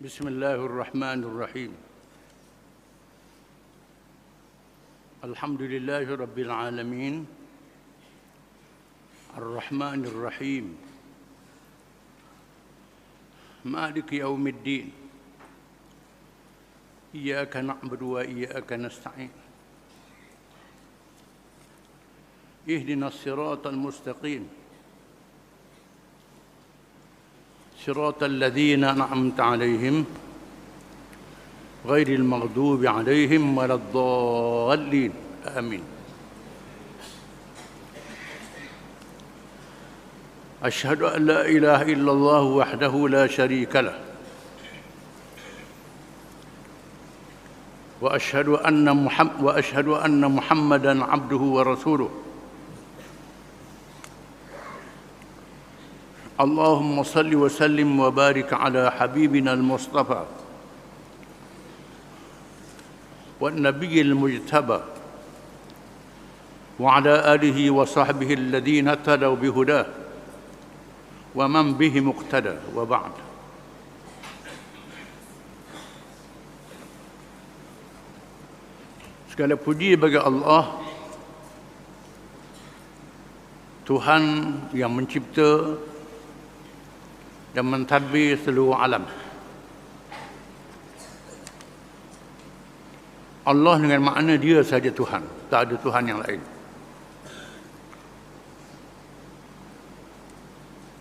بسم الله الرحمن الرحيم الحمد لله رب العالمين الرحمن الرحيم مالك يوم الدين إياك نعبد وإياك نستعين اهدنا الصراط المستقيم صراط الذين أنعمت عليهم غير المغضوب عليهم ولا الضالين آمين أشهد أن لا إله إلا الله وحده لا شريك له وأشهد أن محمدًا عبده ورسوله اللهم صل وسلم وبارك على حبيبنا المصطفى والنبي المجتبى وعلى آله وصحبه الذين اهتدوا بهداه ومن به مقتدى وبعد. Segala puji bagi Allah, Tuhan yang mencipta dan mentadbir seluruh alam. Allah dengan makna dia sahaja Tuhan, tak ada Tuhan yang lain.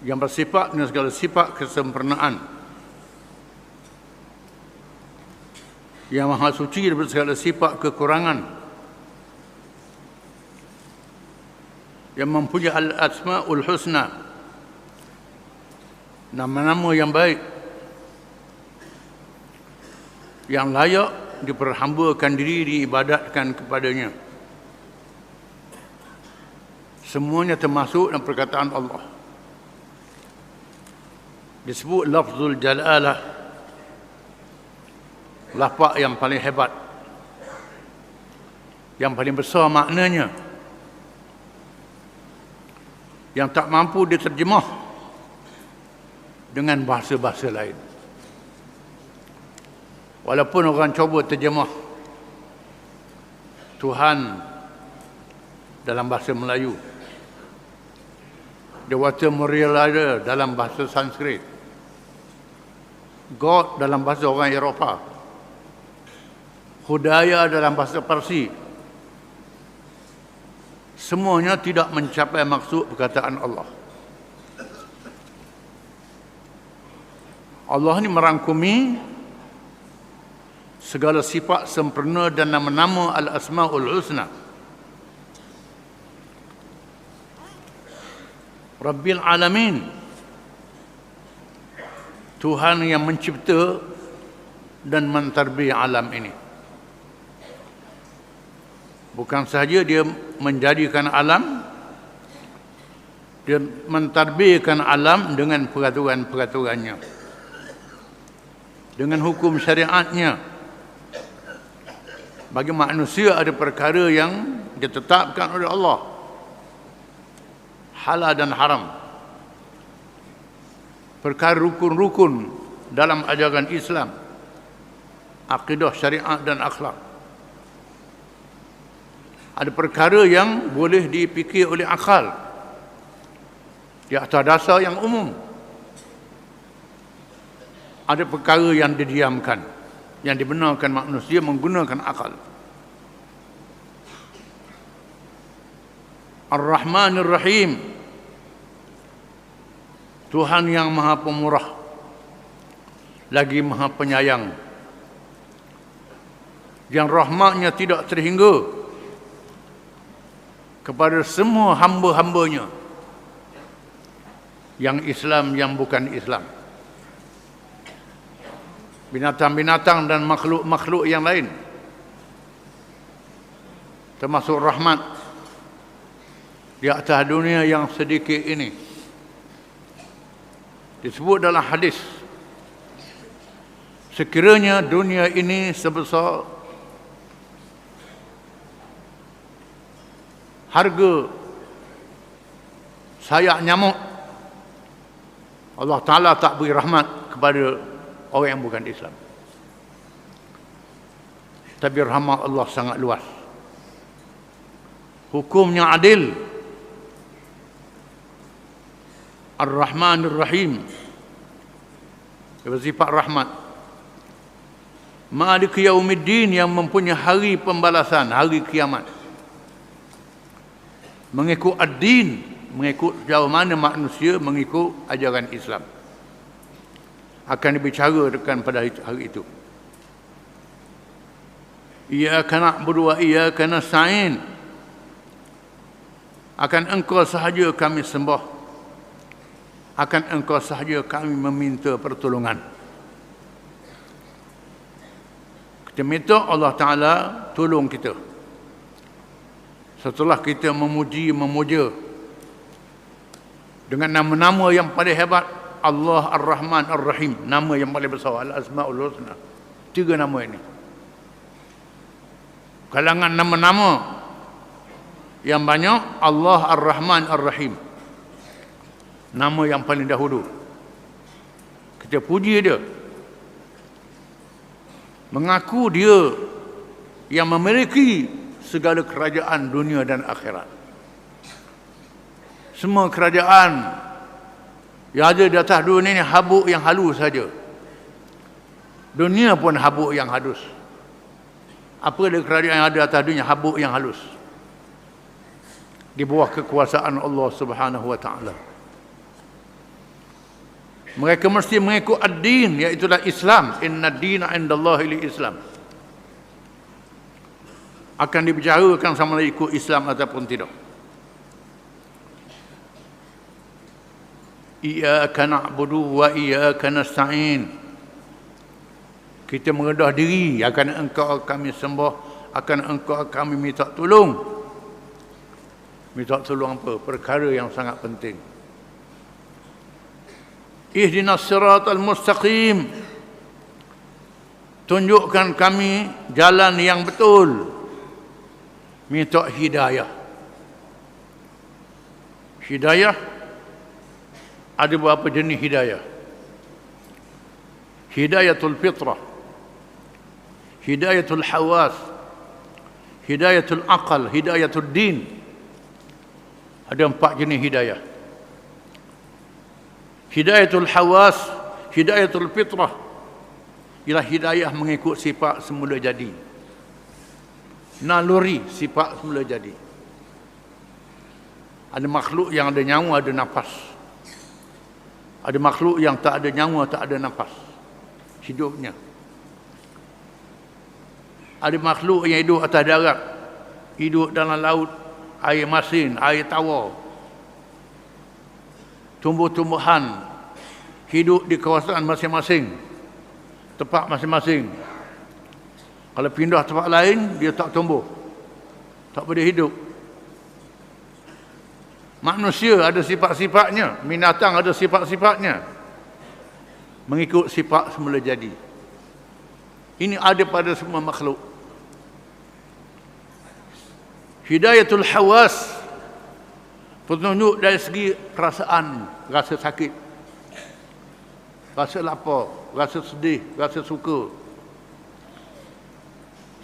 Yang bersifat dengan segala sifat kesempurnaan, yang maha suci daripada segala sifat kekurangan, yang mempunyai al-asma'ul husna, nama-nama yang baik, yang layak diperhambakan diri, diibadatkan kepadanya. Semuanya termasuk dalam perkataan Allah. Disebut lafzul jalalah, lafaz yang paling hebat, yang paling besar maknanya, yang tak mampu diterjemah dengan bahasa-bahasa lain. Walaupun orang cuba terjemah Tuhan dalam bahasa Melayu, Dewata Mulia Raya dalam bahasa Sanskrit, God dalam bahasa orang Eropah, Hudaya dalam bahasa Parsi, semuanya tidak mencapai maksud perkataan Allah. Allah ini merangkumi segala sifat sempurna dan nama-nama al-asma'ul husna. Rabbil alamin, Tuhan yang mencipta dan mentadbir alam ini. Bukan sahaja dia menjadikan alam, dia mentadbirkan alam dengan peraturan-peraturannya, dengan hukum syariatnya. Bagi manusia ada perkara yang ditetapkan oleh Allah, halal dan haram, perkara rukun-rukun dalam ajaran Islam, akidah, syariat dan akhlak. Ada perkara yang boleh dipikir oleh akal di atas dasar yang umum. Ada perkara yang didiamkan, yang dibenarkan manusia menggunakan akal. Ar-Rahmanir Rahim, Tuhan yang maha pemurah lagi maha penyayang, yang rahmatnya tidak terhingga kepada semua hamba-hambanya, yang Islam, yang bukan Islam, binatang-binatang dan makhluk-makhluk yang lain, termasuk rahmat di atas dunia yang sedikit ini. Disebut dalam hadis, sekiranya dunia ini sebesar harga sayap nyamuk, Allah Ta'ala tak beri rahmat kepada orang yang bukan Islam. Tapi rahmat Allah sangat luas. Hukumnya adil. Ar-Rahman Ar-Rahim. Bersifat rahmat. Malik Yaumiddin, yang mempunyai hari pembalasan, hari kiamat. Mengikut ad-din, mengikut sejauh mana manusia mengikut ajaran Islam. Akan dibicarakan pada hari itu. Iyyaka na'budu wa iyyaka nasta'in. Akan engkau sahaja kami sembah. Akan engkau sahaja kami meminta pertolongan. Kita minta Allah Ta'ala tolong kita. Setelah kita memuja dengan nama-nama yang paling hebat, Allah Ar-Rahman Ar-Rahim, nama yang paling besar, Al-Asma'ul Husna. 3 nama ini. Kalangan nama-nama yang banyak, Allah Ar-Rahman Ar-Rahim, nama yang paling dahulu. Kita puji dia, mengaku dia yang memiliki segala kerajaan dunia dan akhirat. Semua kerajaan yang ada di atas dunia ini habuk yang halus saja. Dunia pun habuk yang halus. Apa dia kerajaan yang ada di atas dunia? Habuk yang halus. Di bawah kekuasaan Allah Subhanahu wa Ta'ala. Mereka mesti mengikut ad-din, iaitu Islam. Inna ad-dina indallahi Islam. Akan dibicarakan sama ada ikut Islam ataupun tidak. Iyyaka na'budu wa iyyaka nasta'in. Kita merendah diri, akan engkau kami sembah, akan engkau kami minta tolong. Minta tolong apa? Perkara yang sangat penting. Ihdinas siratal mustaqim. Tunjukkan kami jalan yang betul. Minta hidayah. Hidayah ada beberapa jenis hidayah. Hidayatul fitrah, hidayatul hawas, hidayatul aqal, hidayatul din. Ada 4 jenis hidayah. Hidayatul hawas, hidayatul fitrah, ialah hidayah mengikut sifat semula jadi. Naluri sifat semula jadi. Ada makhluk yang ada nyawa, ada nafas. Ada makhluk yang tak ada nyawa, tak ada nafas hidupnya. Ada makhluk yang hidup atas darat, hidup dalam laut, air masin, air tawar. Tumbuh-tumbuhan hidup di kawasan masing-masing, tempat masing-masing. Kalau pindah tempat lain, dia tak tumbuh, tak boleh hidup. Manusia ada sifat-sifatnya, binatang ada sifat-sifatnya, mengikut sifat semula jadi. Ini ada pada semua makhluk. Hidayatul hawas, petunjuk dari segi perasaan, rasa sakit, rasa lapar, rasa sedih, rasa suka,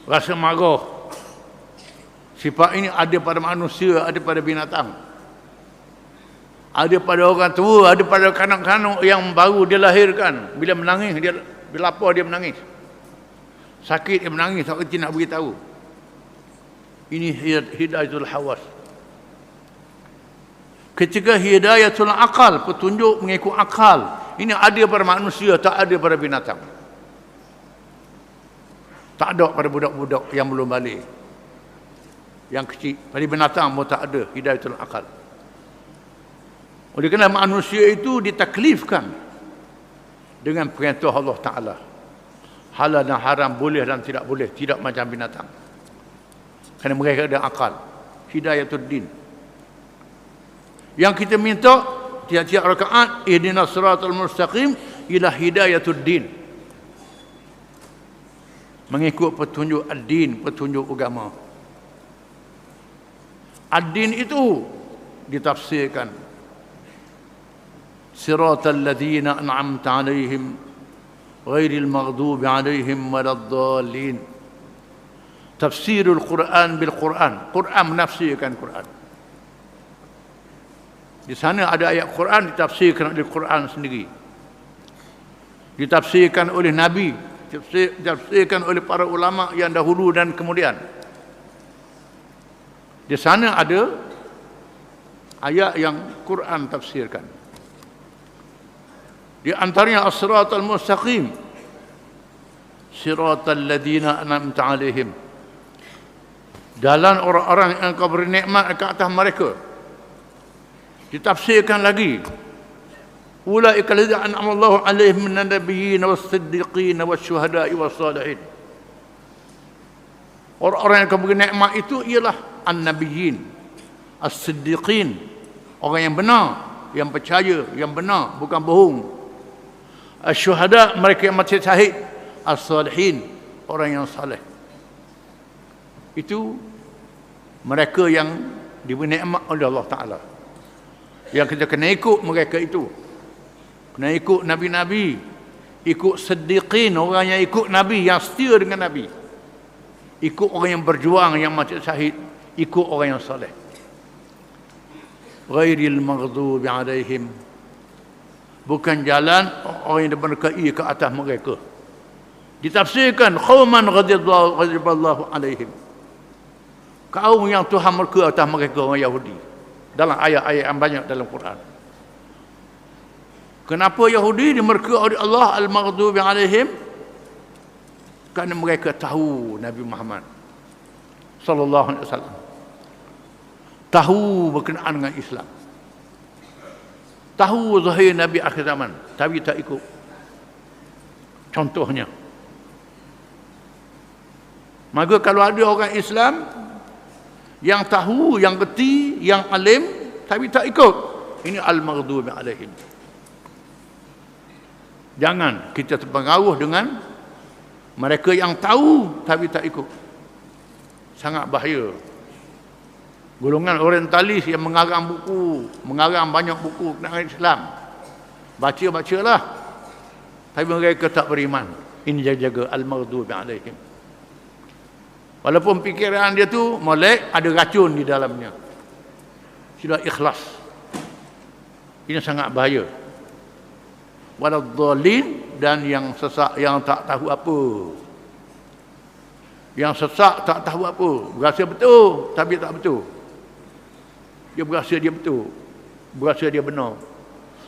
rasa marah. Sifat ini ada pada manusia, ada pada binatang, ada pada orang tua, ada pada kanak-kanak yang baru dia lahirkan. Bila menangis, bila lapar dia menangis, sakit dia menangis, tak kerti nak beritahu. Ini hidayatul hawas. Ketika hidayatul akal, petunjuk mengikut akal, ini ada pada manusia, tak ada pada binatang. Tak ada pada budak-budak yang belum balik, yang kecil. Pada binatang pun tak ada hidayatul akal. Oleh kerana manusia itu ditaklifkan dengan perintah Allah Ta'ala. Halal dan haram, boleh dan tidak boleh, tidak macam binatang. Kerana mereka ada akal. Hidayatul din. Yang kita minta tiap-tiap rakaat, ihdinas siratal mustaqim, ialah hidayatul din. Mengikut petunjuk ad-din, petunjuk agama. Ad-din itu ditafsirkan siratal ladzina an'amta alaihim ghairil maghdubi alaihim waladdallin. Tafsirul Quran bil Quran. Quran menafsirkan Quran. Di sana ada ayat Quran ditafsirkan oleh Quran sendiri. Ditafsirkan oleh Nabi, ditafsirkan oleh para ulama yang dahulu dan kemudian. Di sana ada ayat yang Quran tafsirkan. Di antaranya as-siratal mustaqim, siratal ladzina an'amta 'alaihim, jalan orang-orang yang Engkau beri nikmat ke atas mereka. Ditafsirkan lagi, ulaika alladzina an'ama Allahu 'alaihim minan nabiyyin was-siddiqin wasyuhada'i was-salihin. Orang-orang yang Engkau beri nikmat itu ialah an-nabiyyin, as-siddiqin, orang yang benar, yang percaya, yang benar, bukan bohong. Asy-syuhada, mereka yang mati syahid. As-salihin, orang yang saleh. Itu mereka yang diberi nikmat oleh Allah Ta'ala, yang kita kena ikut mereka itu. Kena ikut Nabi-Nabi, ikut siddiqin, orang yang ikut Nabi, yang setia dengan Nabi. Ikut orang yang berjuang, yang mati syahid. Ikut orang yang saleh. Ghairil maghdubi alaihim, bukan jalan orang yang diberkahi ke atas mereka. Ditafsirkan qauman ghadiballahu alaihim, kaum yang Tuhan murka atas mereka, orang Yahudi, dalam ayat-ayat yang banyak dalam Quran. Kenapa Yahudi dimurka oleh Allah al-maghdubi alaihim? Kerana mereka tahu Nabi Muhammad sallallahu alaihi wasallam, tahu berkenaan dengan Islam, tahu zahir Nabi akhir zaman, tapi tak ikut. Contohnya, maka kalau ada orang Islam yang tahu, yang reti, yang alim, tapi tak ikut, ini al-maghdubi alaihim. Jangan kita terpengaruh dengan mereka yang tahu tapi tak ikut. Sangat bahaya. Golongan orientalis yang mengarang buku, mengarang banyak buku tentang Islam, baca-bacalah, tapi mereka tak beriman. Ini jaga-jaga al-maghdubi alaihim. Walaupun fikiran dia tu molek, ada racun di dalamnya, sudah ikhlas. Ini sangat bahaya. Waladdallin, dan yang sesat, yang tak tahu apa. Yang sesat tak tahu apa, berasa betul tapi tak betul. Dia berasa dia betul, berasa dia benar,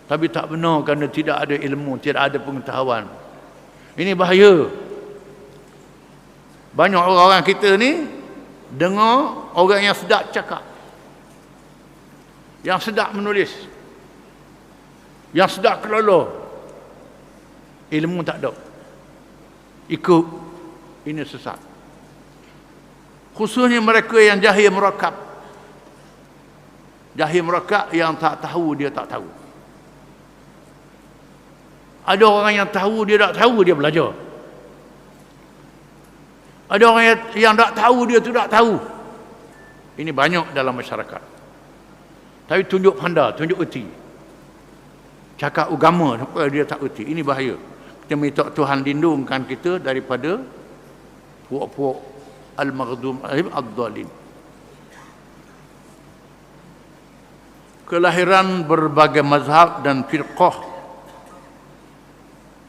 tapi tak benar kerana tidak ada ilmu, tidak ada pengetahuan. Ini bahaya. Banyak orang-orang kita ni dengar orang yang sedap cakap, yang sedap menulis, yang sedap kelola, ilmu tak ada, ikut, ini sesat. Khususnya mereka yang jahil murakkab. Jahil murakkab yang tak tahu, dia tak tahu. Ada orang yang tahu, dia tak tahu, dia belajar. Ada orang yang tak tahu, dia tidak tahu. Ini banyak dalam masyarakat. Tapi tunjuk pandai, tunjuk erti. Cakap agama, sampai dia tak erti. Ini bahaya. Kita minta Tuhan lindungkan kita daripada puak-puak al-maghdubi alaihim ad-dallin. Kelahiran berbagai mazhab dan firqah.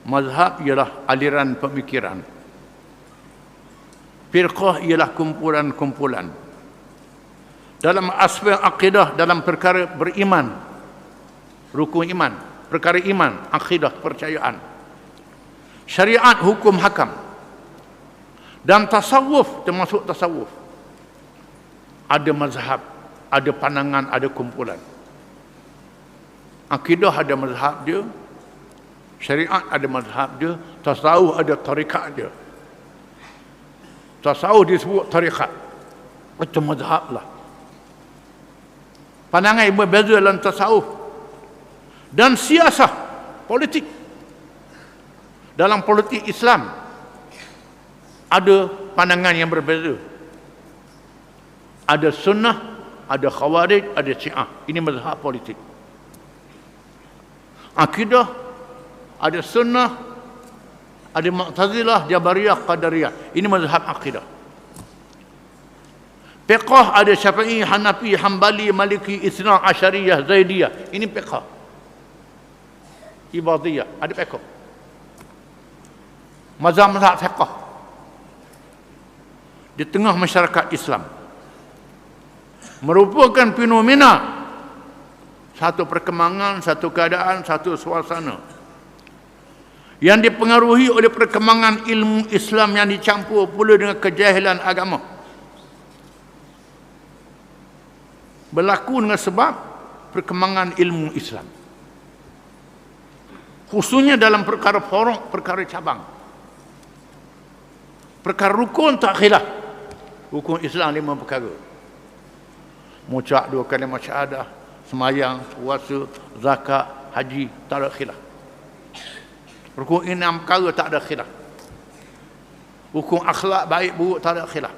Mazhab ialah aliran pemikiran. Firqah ialah kumpulan-kumpulan. Dalam aspek akidah, dalam perkara beriman, rukun iman, perkara iman, akidah, percayaan, syariat, hukum hakam, dan tasawuf, termasuk tasawuf. Ada mazhab, ada pandangan, ada kumpulan. Akidah ada mazhab dia, syariat ada mazhab dia, tasawuf ada tarikat dia. Tasawuf disebut tarikat, itu mazhab lah. Pandangan yang berbeza dalam tasawuf. Dan siasah, politik. Dalam politik Islam ada pandangan yang berbeza. Ada sunnah, ada khawarij, ada syiah. Ini mazhab politik. Akidah, ada sunnah, Ada Mu'tazilah, Jabariyah, Qadariyah. Ini mazhab akidah. Fiqh ada Syafi'i, Hanafi, Hambali, Maliki, Itsna Asyariyah, Zaidiyah. Ini fiqh. Ibadiyah, ada fiqh. Mazhab-mazhab fiqh di tengah masyarakat Islam merupakan fenomena, satu perkembangan, satu keadaan, satu suasana yang dipengaruhi oleh perkembangan ilmu Islam yang dicampur pula dengan kejahilan agama. Berlaku dengan sebab perkembangan ilmu Islam, khususnya dalam perkara furu', perkara cabang. Perkara rukun tak khilaf. Rukun Islam 5 perkara. Mengucap 2 kalimah syahadah, semayang, puasa, zakat, haji, tak ada khilaf. Rukun 6 perkara tak ada khilaf. Rukun akhlak baik buruk tak ada khilaf.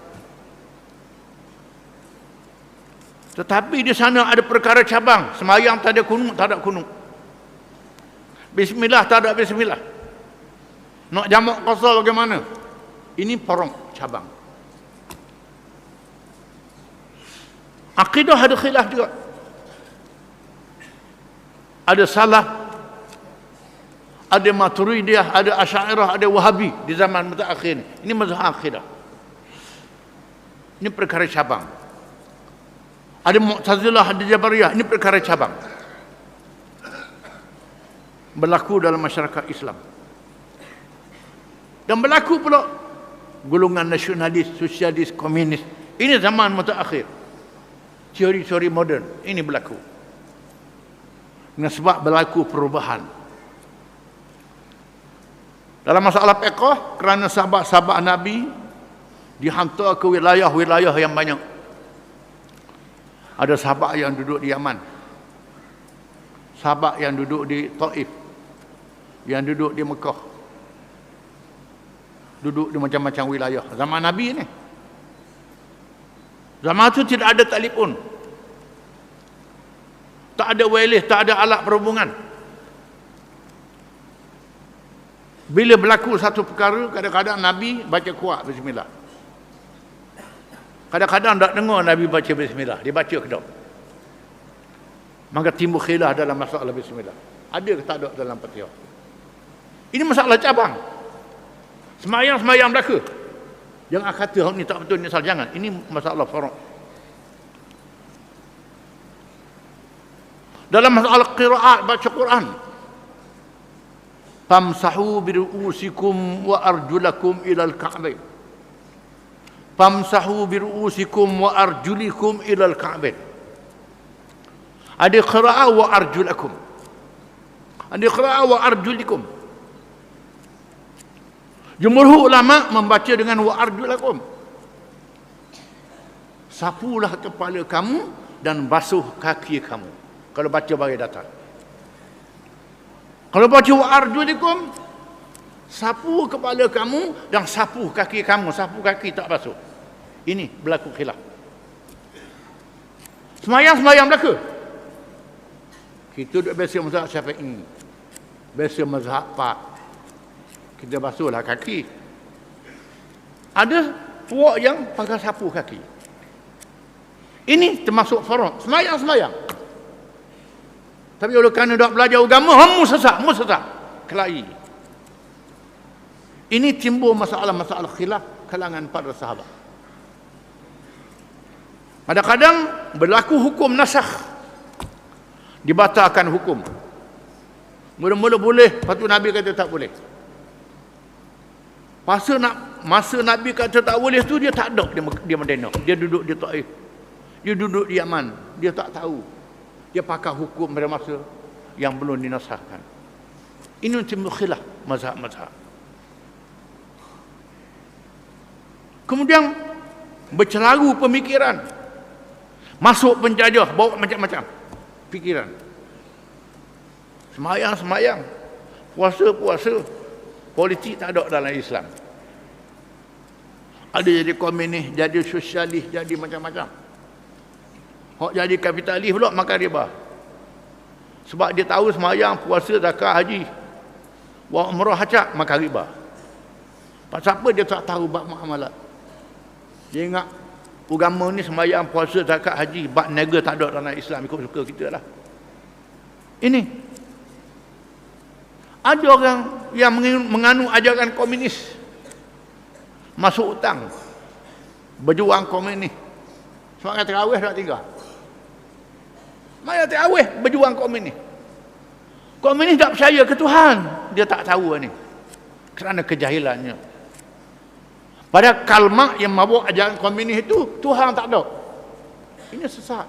Tetapi di sana ada perkara cabang. Semayang tak ada kunut, tak ada kunut. Bismillah tak ada bismillah. Nak jamak qasar bagaimana? Ini porong cabang. Akidah ada khilaf juga. Ada salaf, ada Maturidiyah, ada Asy'ariyah, ada Wahabi di zaman mutaakhir ini. Ini mazhab akidah. Ini perkara cabang. Ada Mu'tazilah, ada Jabariyah. Ini perkara cabang. Berlaku dalam masyarakat Islam. Dan berlaku pula golongan nasionalis, sosialis, komunis. Ini zaman mutaakhir. Teori-teori moden. Ini berlaku. Dengan sebab berlaku perubahan. Dalam masalah fiqh, kerana sahabat-sahabat Nabi dihantar ke wilayah-wilayah yang banyak. Ada sahabat yang duduk di Yaman, sahabat yang duduk di Taif, yang duduk di Mekah, duduk di macam-macam wilayah. Zaman Nabi ni, zaman itu tidak ada telefon, tak ada wireless, tak ada alat perhubungan. Bila berlaku satu perkara, kadang-kadang Nabi baca kuat bismillah. Kadang-kadang tak dengar Nabi baca bismillah, dia baca ke tak? Maka timbul khilaf dalam masalah bismillah. Ada ke tak ada dalam Fatihah? Ini masalah cabang. Semayang-semayang belaka. Jangan kata hak ni tak betul, ni salah, jangan. Ini masalah furu'. Dalam masalah qiraat baca Quran, famsahu biru'usikum wa arjulakum ilal ka'bain. Famsahu biru'usikum wa arjulikum ilal ka'bain. Ada qira'ah wa arjulakum. Ada qira'ah wa arjulikum. Jumhur ulama membaca dengan wa arjulakum. Sapulah kepala kamu dan basuh kaki kamu. Kalau baca bagi datang. Kalau baca wa arjulikum, sapu kepala kamu dan sapu kaki kamu. Sapu kaki tak basuh. Ini berlaku khilaf. Semayang-semayang belaka. Kita duduk biasa mazhab Syafi'i, biasa mazhab Pak. Kita basuhlah kaki. Ada puak yang pakai sapu kaki. Ini termasuk furu'. Semayang-semayang. Tapi oleh kerana dak belajar agama, hamu sesat. Kelahi. Ini timbul masalah-masalah khilaf kalangan para sahabat. Kadang-kadang berlaku hukum nasakh. Dibatalkan hukum. Mula-mula boleh, lepas tu Nabi kata tak boleh. Masa Nabi kata tak boleh tu, dia tak ada di Madinah. Dia duduk di Taif. Dia duduk di Yaman. Dia tak tahu. Dia pakai hukum pada masa yang belum dinasahkan. Ini timbul khilaf mazhab-mazhab. Kemudian bercelaru pemikiran. Masuk penjajah, bawa macam-macam pikiran. Semayang-semayang, puasa-puasa, politik tak ada dalam Islam. Ada jadi komunis, jadi sosialis, jadi macam-macam. Hak jadi kapitalis pula makan riba. Sebab dia tahu semayang, puasa, zakat, haji, buat umrah, hajat, makan riba. Pasal apa dia tak tahu bab muamalat? Dia ingat agama ni sembahyang, puasa, zakat, haji, bab niaga tak ada dalam Islam, ikut suka kita lah. Ini ada orang yang menganut ajaran komunis, masuk hutang, berjuang komunis. Semangat terawih tak tinggal. Maya terawih berjuang komunis. Komunis tak percaya ke Tuhan. Dia tak tahu ni. Kerana kejahilannya. Pada Karl Marx yang mabuk ajaran komunis itu, Tuhan tak ada. Ini sesat.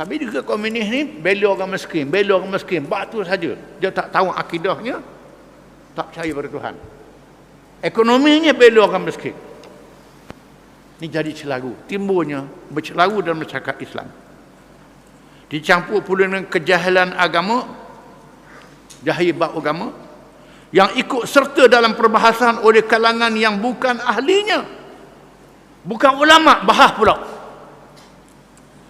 Tapi juga komunis ni bela orang miskin, bela orang miskin. Bak tu saja. Dia tak tahu akidahnya, tak percaya pada Tuhan. Ekonominya bela orang miskin. Ini jadi celaru. Timbulnya bercelaru dalam masyarakat Islam. Dicampur pula dengan kejahilan agama, jahil bab agama, yang ikut serta dalam perbahasan oleh kalangan yang bukan ahlinya. Bukan ulama, bahas pula.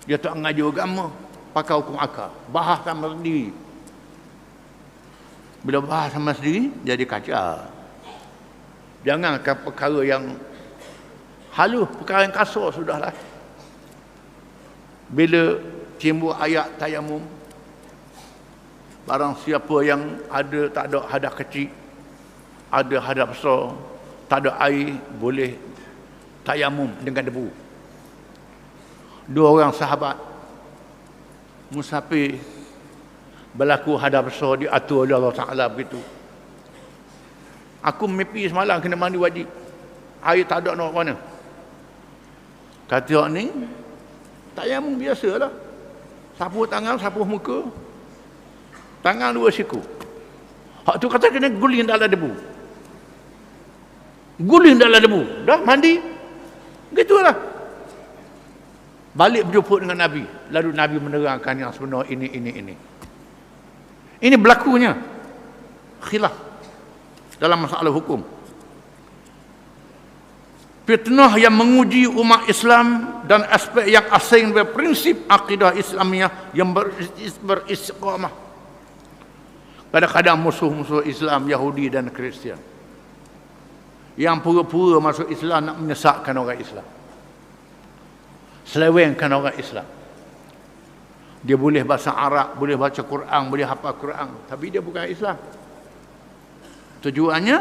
Dia tak mengajar agama, pakai hukum akal. Bahas sama sendiri. Bila bahas sama sendiri, jadi kacau. Jangankan perkara yang halus, perkara yang kasar sudahlah. Bila timbul ayat tayamum, barang siapa yang ada, tak ada hadas kecil, ada hadas besar, tak ada air, boleh tayamum dengan debu. Dua orang sahabat musafir berlaku hadas besar, diatur oleh Allah Ta'ala begitu. Aku mimpi semalam kena mandi wajib, air tak ada nak mana. Kata orang ni, tayamum biasalah. Sapuh tangan, sapuh muka, tangan dua siku. Hak tu kata kena guling dalam debu. Guling dalam debu. Dah mandi. Gitulah. Balik berjumpa dengan Nabi. Lalu Nabi menerangkan yang sebenar ini. Ini berlakunya khilaf dalam masalah hukum. Fitnah yang menguji umat Islam dan aspek yang asing dari prinsip akidah Islamiah yang beristiqamah. Kadang-kadang musuh-musuh Islam, Yahudi dan Kristian, yang pura-pura masuk Islam nak menyesatkan orang Islam, selewengkan orang Islam. Dia boleh bahasa Arab, boleh baca Quran, boleh hafal Quran, tapi dia bukan Islam. Tujuannya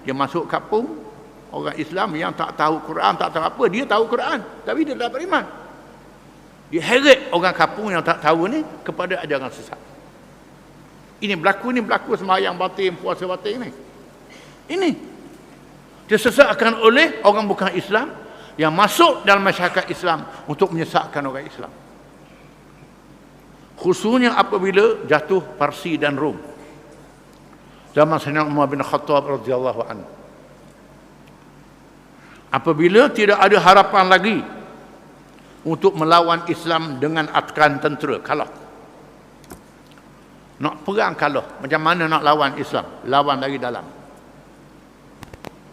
dia masuk kampung orang Islam yang tak tahu Quran, tak tahu apa, dia tahu Quran tapi dia tak beriman. Dia heret orang kampung yang tak tahu ni kepada ajaran sesat. Ini berlaku sembahyang batin, puasa batin ni. Ini disesatkan oleh orang bukan Islam yang masuk dalam masyarakat Islam untuk menyesatkan orang Islam. Khususnya apabila jatuh Parsi dan Rom. Zaman Sayyidina Umar bin Khattab radhiyallahu anhu. Apabila tidak ada harapan lagi untuk melawan Islam dengan atkan tentera, kalah. Nak perang kalah, macam mana nak lawan Islam? Lawan dari dalam.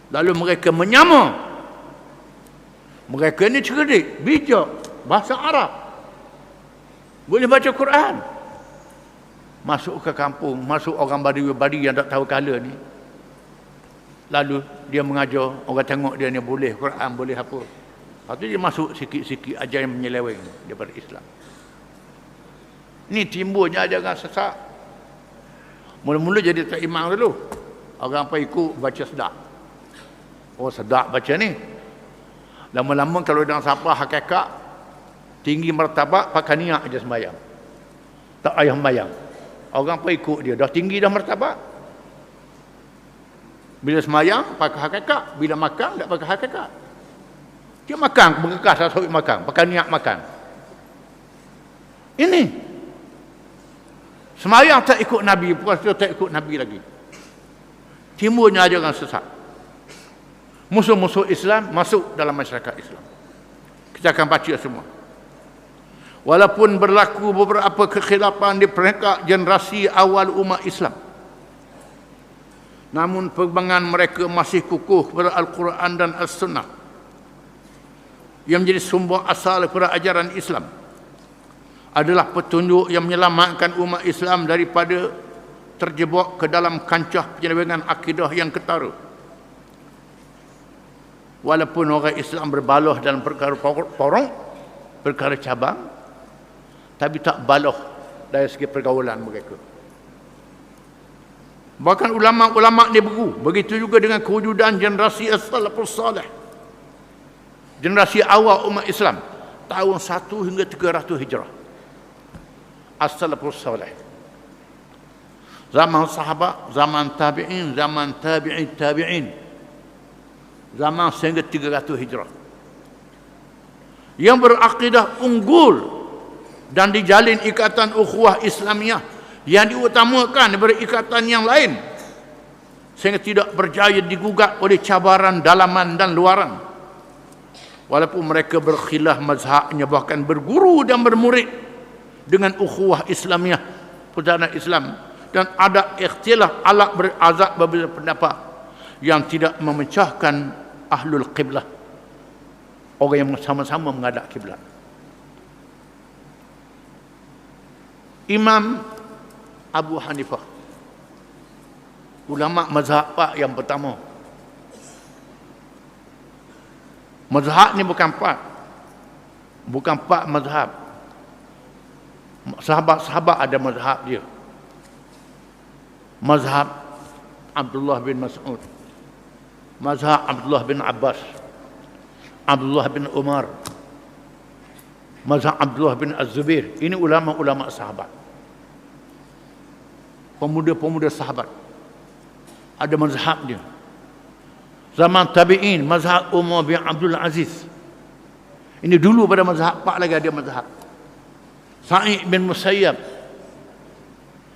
Lalu mereka menyamar. Mereka ni cerdik, bijak, bahasa Arab, boleh baca Quran. Masuk ke kampung, masuk orang badi yang tak tahu kala ni. Lalu dia mengajar, orang tengok dia ni boleh Quran, boleh apa. Lepas tu dia masuk sikit-sikit ajaran menyeleweng daripada Islam. Ni timbulnya ajaran sesat. Mula-mula jadi tak imam dulu. Orang apa ikut baca sedap. Oh sedap baca ni. Lama-lama kalau dalam siapa hakikat, tinggi martabat, pakai niat aja sembahyang. Tak payah sembahyang. Orang apa ikut dia, dah tinggi dah martabat. Bila semayang, pakai hakikat. Bila makan, tak pakai hakikat. Dia makan, bergegas asal makan. Pakai niat makan. Ini. Semayang tak ikut Nabi, puasa tak ikut Nabi lagi. Timbulnya ajaran sesat. Musuh-musuh Islam masuk dalam masyarakat Islam. Kita akan baca semua. Walaupun berlaku beberapa kekhilafan di peringkat generasi awal umat Islam, namun pegangan mereka masih kukuh kepada Al-Quran dan As-Sunnah yang menjadi sumber asal kepada ajaran Islam, adalah petunjuk yang menyelamatkan umat Islam daripada terjebak ke dalam kancah penyelewengan akidah yang ketara. walaupun orang Islam berbaloh dalam perkara porong, perkara cabang, tapi tak baloh dari segi pergaulan mereka. Bahkan ulama-ulama ni berguru. Begitu juga dengan kewujudan generasi as-salafus salih, generasi awal umat Islam, tahun 1 hingga 300 Hijrah. As-salafus salih, zaman sahabat, zaman tabi'in, zaman tabi'in tabi'in, zaman sehingga 300 Hijrah, yang berakidah unggul dan dijalin ikatan ukhuwah Islamiyah yang diutamakan daripada ikatan yang lain, sehingga tidak berjaya digugat oleh cabaran dalaman dan luaran. Walaupun mereka berkhilaf mazhabnya, bahkan berguru dan bermurid dengan ukhuwah Islamiyah, persaudaraan Islam, dan ada ikhtilaf alaq berazab berbeza pendapat yang tidak memecahkan ahlul qiblah, orang yang sama-sama menghadap kiblat. Imam Abu Hanifah, ulama mazhab Pak yang pertama. Mazhab ni bukan empat mazhab. Sahabat-sahabat ada mazhab dia. Mazhab Abdullah bin Mas'ud, mazhab Abdullah bin Abbas, Abdullah bin Umar, mazhab Abdullah bin Az-Zubair. Ini ulama-ulama sahabat, pemuda-pemuda sahabat, ada mazhab dia. Zaman tabi'in, mazhab Umar bin Abdul Aziz. Ini dulu pada mazhab Pak lagi ada mazhab. Sa'id bin Musayyab,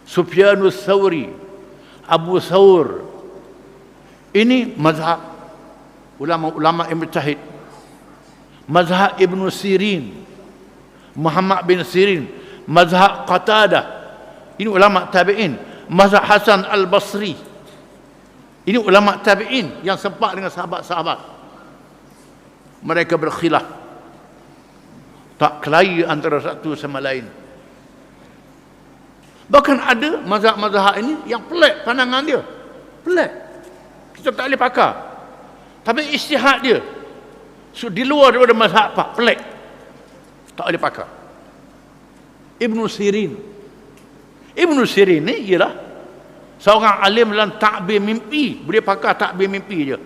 Sufyanus Thawri, Abu Thawr. Ini mazhab ulama-ulama yang mujtahid. Mazhab Ibn Sirin, Muhammad bin Sirin, mazhab Qatadah. Ini ulama tabi'in. Mazhab Hasan al-Basri. Ini ulama tabi'in yang sempat dengan sahabat-sahabat. Mereka berkhilaf, tak kelahi antara satu sama lain. Bahkan ada mazhab-mazhab ini yang pelik pandangan dia. Pelik. Kita tak boleh pakar. Tapi ijtihad dia di luar daripada mazhab Pak, pelik. Tak boleh pakar. Ibn Sirin. Ibn Sirin ni ialah seorang alim dalam takbir mimpi. Boleh pakar takbir mimpi je.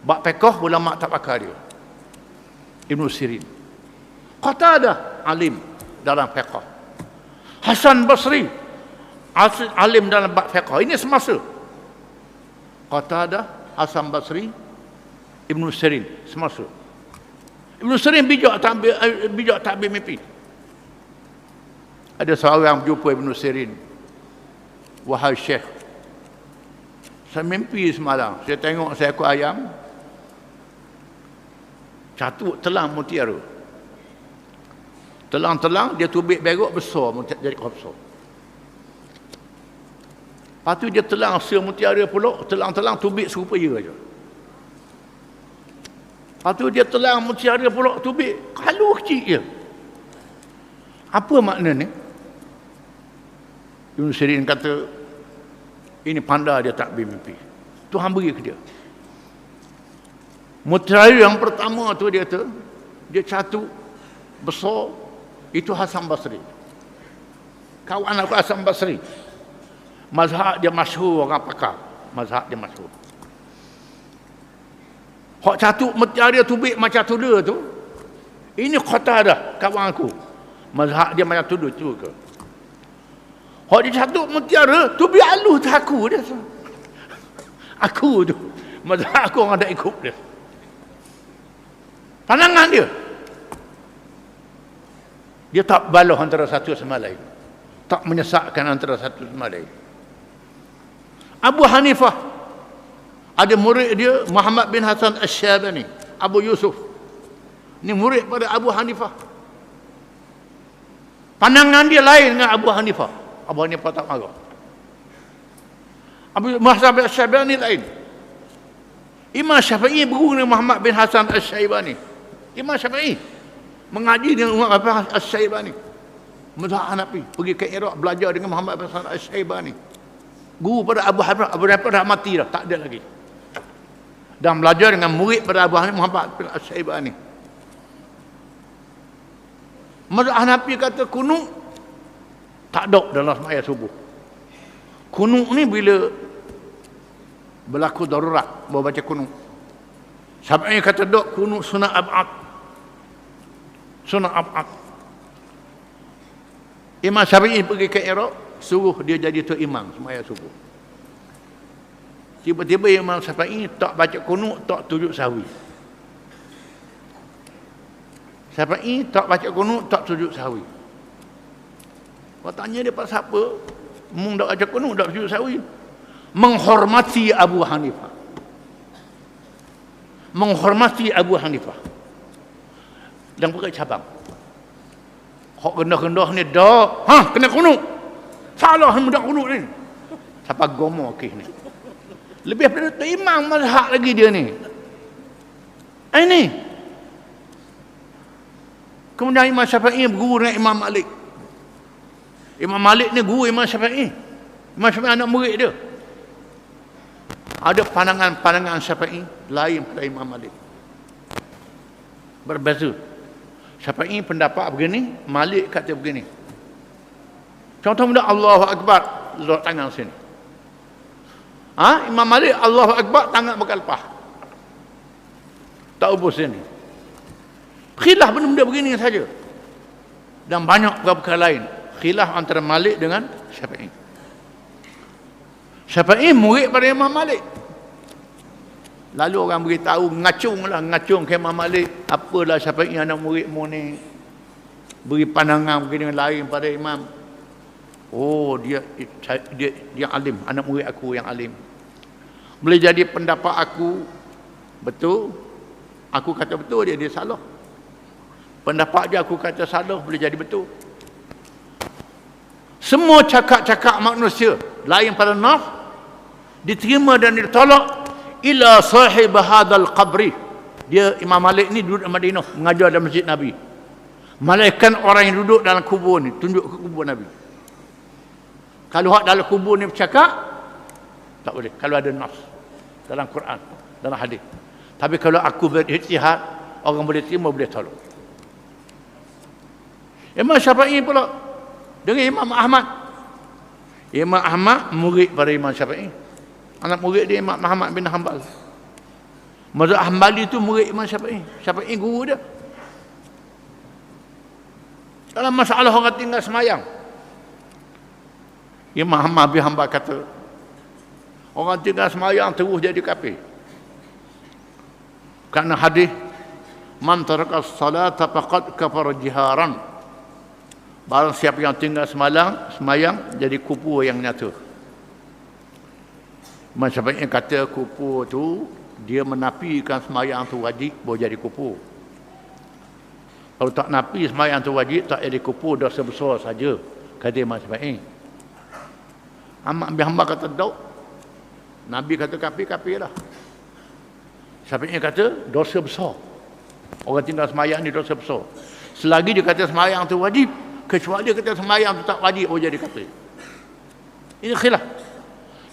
Bab fiqh ulama tak pakar dia. Ibn Sirin. Qatadah alim dalam fiqh. Hasan Basri alim dalam bab fiqh. Ini semasa. Qatadah, Hasan Basri, Ibn Sirin semasa. Ibn Sirin bijak takbir mimpi. Ada seorang jumpa Ibn Sirin, "Wahai Syekh, saya mimpi semalam. Saya tengok seekor ayam catuk telang mutiara. Telang-telang dia tubik berok besar, jadi besar. Lepas tu dia telang mutiara pula, telang-telang tubik serupa je. Lepas tu dia telang mutiara pula, tubik kalu kecil je. Apa makna ni?" Ibn Sirin kata, ini pandai dia takbir mimpi. Tuhan beri ke dia. Mutiara yang pertama tu dia kata, dia catuk besar, itu Hasan Basri. Kawan aku Hasan Basri. Mazhab dia masyhur, orang pakar. Mazhab dia masyhur. Hak catuk mutiara tubik macam tuda tu, ini Qatadah, kawan aku. Mazhab dia macam tuda tu ke? Hak dia catuk mutiara, tubik halus tu aku dia. Aku tu. Mazhab aku orang tak ikut dia. Pandangan dia. Dia tak baloh antara satu sama lain. Tak menyesatkan antara satu sama lain. Abu Hanifah, ada murid dia Muhammad bin Hasan Asy-Syaibani, Abu Yusuf. Ini murid pada Abu Hanifah. Pandangan dia lain dengan Abu Hanifah. Abu Hanifah tak marah. Abu Hasan Asy-Syaibani lain. Imam Syafi'i berguru dengan Muhammad bin Hasan Asy-Syaibani. Imam Syafi'i mengaji dengan Muhammad bin Hasan Asy-Syaibani. Mazhab Hanafi, pergi ke Iraq belajar dengan Muhammad bin Hasan Asy-Syaibani. Guru pada Abu Hanifah dah mati dah, tak ada lagi. dan belajar dengan murid pada Abu Hanifah Muhammad bin As-Syaibani. Mazhab Hanafi kata kunut tak ada dalam sembahyang subuh. Kunut ni bila berlaku darurat baru baca kunut. Syafi'i kata dok kunut sunat ab'ad. Sunat ab'ad. Imam Syafi'i pergi ke Iraq, suruh dia jadi tu imam sembahyang subuh. Tiba-tiba Imam Syafi'i tak baca kunut, tak sujud sahwi. Syafi'i tak baca kunut, tak sujud sahwi. Kau tanya dia pasal apa? Mung tak baca kunut, tak sujud sahwi. Menghormati Abu Hanifah. Menghormati Abu Hanifah. Dan pakai cabang. Hak rendah-rendah ni dah, kena kunut. Salah mudah kunut ni. Siapa gomo kes ni? Lebih pada tu imam mazhab lagi dia ni. Ini. Kemudian Imam Syafi'i berguru dengan Imam Malik. Imam Malik ni guru Imam Syafi'i. Imam Syafi'i anak murid dia. Ada pandangan-pandangan Syafi'i lain pada Imam Malik. Berbeza. Syafi'i pendapat begini, Malik kata begini. Contoh mudah Allahu Akbar, letak tangan sini. Imam Malik Allahu Akbar, tangan berkalpah. Tak ubus sini. Khilaf benda-benda begini saja. Dan banyak perkara lain. Khilaf antara Malik dengan Syafi'i. Syafi'i murid pada Imam Malik. Lalu orang beritahu, ngacung ke Imam Malik. Apalah Syafi'i anak muridmu ni. Beri pandangan begini lain pada Imam. Oh, dia alim, anak murid aku yang alim. Boleh jadi pendapat aku betul, aku kata betul, dia salah. Pendapat dia aku kata salah, boleh jadi betul. Semua cakap-cakap manusia lain pada nas diterima dan ditolak ila sahib hadal qabri. Dia Imam Malik ni duduk di Madinah mengajar dalam masjid Nabi. Malaikat orang yang duduk dalam kubur ni tunjuk ke kubur Nabi. Kalau hak dalam kubur ni bercakap tak boleh kalau ada nas dalam Quran, dalam hadis. Tapi kalau aku berijtihad, orang boleh terima, boleh tolak. Imam Syafi'i pula dengan Imam Ahmad. Imam Ahmad murid pada Imam Syafi'i. Anak murid dia Imam Muhammad bin Hanbal. Mazhab Hanbali itu murid Imam Syafi'i. Syafi'i guru dia. Dalam masalah orang tinggal semayang, Imam Ahmad bin Hanbal kata, orang tinggal semayang terus jadi kafir. Kerana hadis, man taraka as-salata faqad kafara jiharan. Barang siapa yang tinggal semayang jadi kufur yang nyata. Imam Syafi'i kata kufur tu dia menafikan semayang tu wajib boleh jadi kufur. Kalau tak nafi semayang tu wajib tak jadi kufur, dosa besar saja, kata Imam Syafi'i. Ahmad bin Hanbal kata tak. Nabi kata kafir lah. Syafi'i kata dosa besar. Orang tinggal semayang ni dosa besar. Selagi dia kata semayang tu wajib, kecuali dia kata semayang tu tak wajib, jadi kafir. Ini khilaf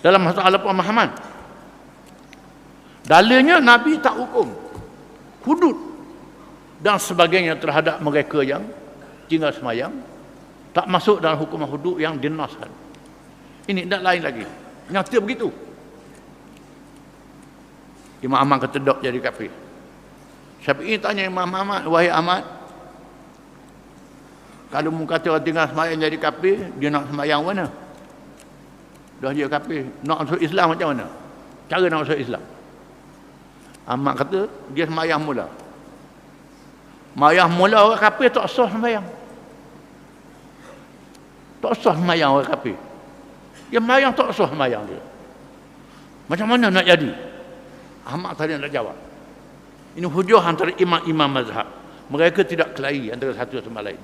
dalam masalah pemahaman. Dalilnya Nabi tak hukum hudud dan sebagainya terhadap mereka yang tinggal semayang, tak masuk dalam hukuman hudud yang dinaskan. Ini tak lain lagi, nyata begitu. Imam Ahmad kata dok jadi kafir. Syafi'i tanya Imam Ahmad, wahai Ahmad, kalau mu kata orang tinggal semayang jadi kafir, dia nak semayang mana? Dah dia kafir, nak masuk Islam macam mana? Cara nak masuk Islam. Ahmad kata dia semayang mula. Semayang mula orang kafir tak sah semayang. Tak sah semayang orang kafir. Dia semayang tak sah semayang dia. Macam mana nak jadi? Ahmad tadi nak jawab. Ini hujah antara imam-imam mazhab. Mereka tidak kelahi antara satu sama lain.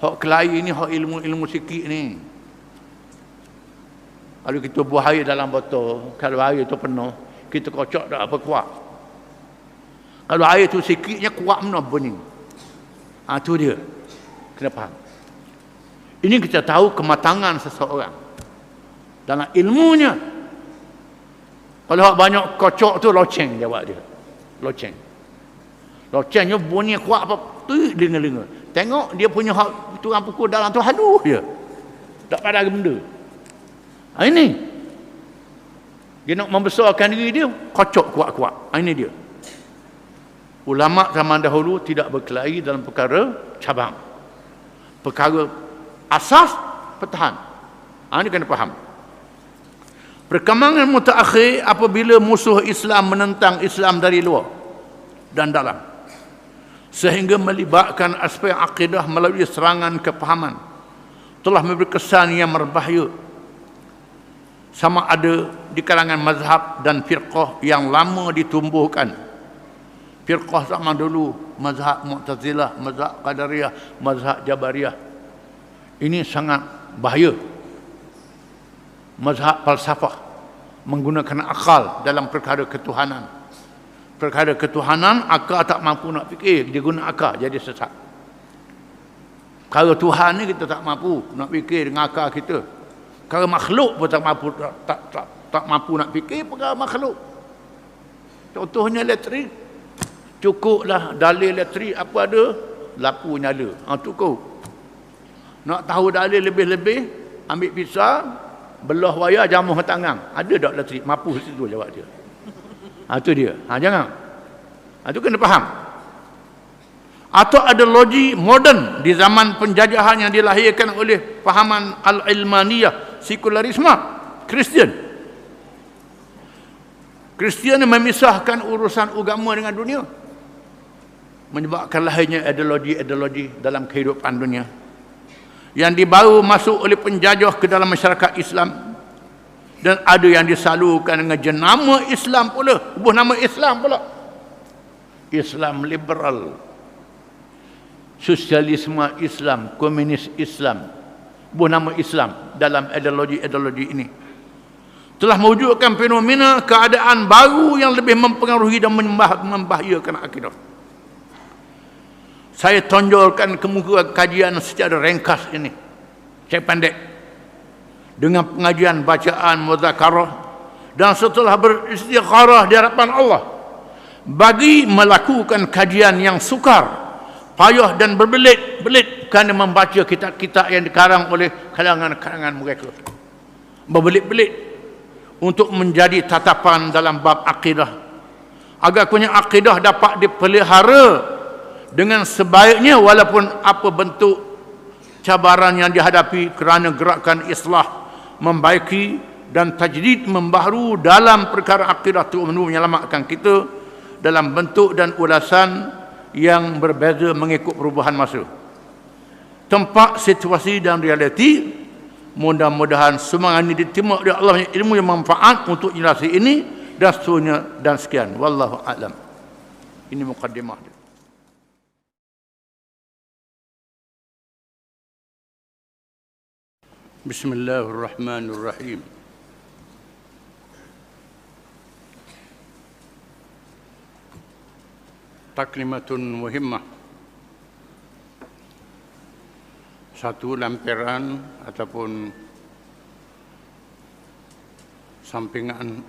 Hak kelahi ni hak ilmu sikit ni. Kalau kita buah air dalam botol, kalau air tu penuh, kita kocok tak apa kuat. Kalau air tu sikitnya kuat mana bunyi. Tu dia. Kena faham. Ini kita tahu kematangan seseorang dalam ilmunya. Kalau banyak kocok tu loceng jawab dia. Loceng. Locengnya bunyi kuat apa tu dengar-dengar. Tengok dia punya hak tukang pukul dalam tu haduh dia. Tak pada benda. Ini. Dia nak membesarkan diri dia, kocok kuat-kuat. Ini dia. Ulama zaman dahulu tidak berkelahi dalam perkara cabang. Perkara asas pertahan. Ini kena faham. Perkembangan mutaakhir apabila musuh Islam menentang Islam dari luar dan dalam, sehingga melibatkan aspek akidah melalui serangan kepahaman, telah memberi kesan yang berbahaya, sama ada di kalangan mazhab dan firqah yang lama ditumbuhkan. Firqah zaman dulu, mazhab Mu'tazilah, mazhab Qadariyah, mazhab Jabariyah. Ini sangat bahaya. Mazhab falsafah menggunakan akal dalam perkara ketuhanan. Perkara ketuhanan, akal tak mampu nak fikir, dia guna akal, jadi sesat. Kalau Tuhan ni kita tak mampu nak fikir dengan akal kita. Kalau makhluk pun tak mampu nak fikir perkara makhluk. Contohnya elektrik, cukuplah dalil elektrik apa ada, lampu nyala. Cukup. Nak tahu dalil lebih-lebih, ambil pisau, belah wayar, jamuh tangan. Ada tak elektrik? Mampu situ jawab dia. Itu dia. Jangan. Itu kena faham. Atau ada logik moden di zaman penjajahan yang dilahirkan oleh fahaman al-ilmaniyah, sekularisme, Kristian. Kristian memisahkan urusan agama dengan dunia, menyebabkan lahirnya ideologi dalam kehidupan dunia yang dibawa masuk oleh penjajah ke dalam masyarakat Islam, dan ada yang disalurkan dengan jenama Islam pula, buah nama Islam pula, Islam liberal, sosialisme Islam, komunis Islam, buah nama Islam. Dalam ideologi ini telah mewujudkan fenomena keadaan baru yang lebih mempengaruhi dan membahayakan akidah. Saya tonjolkan kemuka kajian secara ringkas ini. Saya pendek. Dengan pengajian bacaan muzakarah dan setelah beristikharah di hadapan Allah, bagi melakukan kajian yang sukar, payah dan berbelit-belit kerana membaca kitab-kitab yang dikarang oleh kalangan-kalangan mereka. Berbelit-belit untuk menjadi tatapan dalam bab akidah, agar punya akidah dapat dipelihara dengan sebaiknya walaupun apa bentuk cabaran yang dihadapi, kerana gerakan islah, membaiki dan tajdid membaharu dalam perkara akidah itu menyelamatkan kita dalam bentuk dan ulasan yang berbeza mengikut perubahan masa, tempat, situasi dan realiti. Mudah-mudahan semua ini diterima oleh Allah ilmu yang manfaat untuk jelaskan ini dan seterusnya dan sekian. Wallahu a'lam. Ini mukaddimah dia. Bismillahirrahmanirrahim. Taklimatun muhimmah. Satu lampiran ataupun sampingan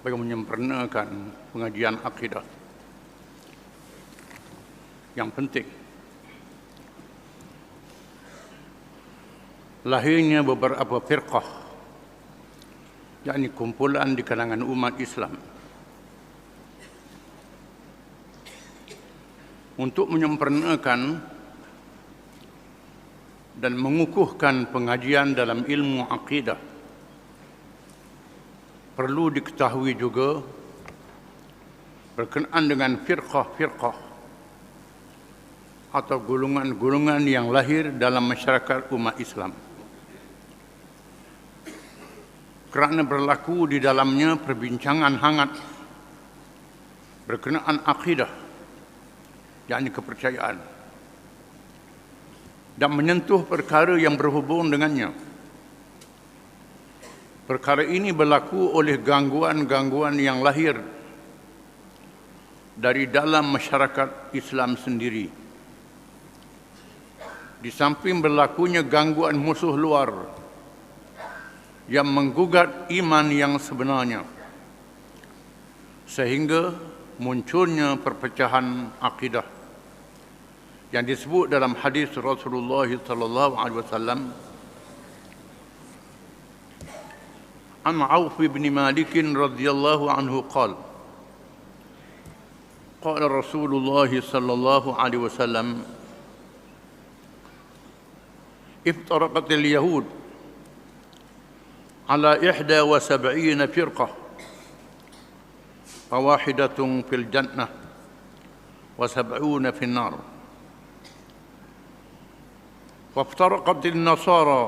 bagi menyempurnakan pengajian akidah yang penting. Lahirnya beberapa firqah, yakni kumpulan di kalangan umat Islam, untuk menyempurnakan dan mengukuhkan pengajian dalam ilmu akidah. Perlu diketahui juga berkenaan dengan firqah-firqah atau golongan-golongan yang lahir dalam masyarakat umat Islam, kerana berlaku di dalamnya perbincangan hangat berkenaan akidah, yakni kepercayaan, dan menyentuh perkara yang berhubung dengannya. Perkara ini berlaku oleh gangguan-gangguan yang lahir dari dalam masyarakat Islam sendiri, di samping berlakunya gangguan musuh luar yang menggugat iman yang sebenarnya. sehingga munculnya perpecahan akidah yang disebut dalam hadis Rasulullah sallallahu alaihi wasallam an Auf bin Malik radhiyallahu anhu qala qala Rasulullah sallallahu alaihi wasallam iftaraqat al-yahud ala 71 firqah فواحدة في الجنة و70 في النار وافترقت النصارى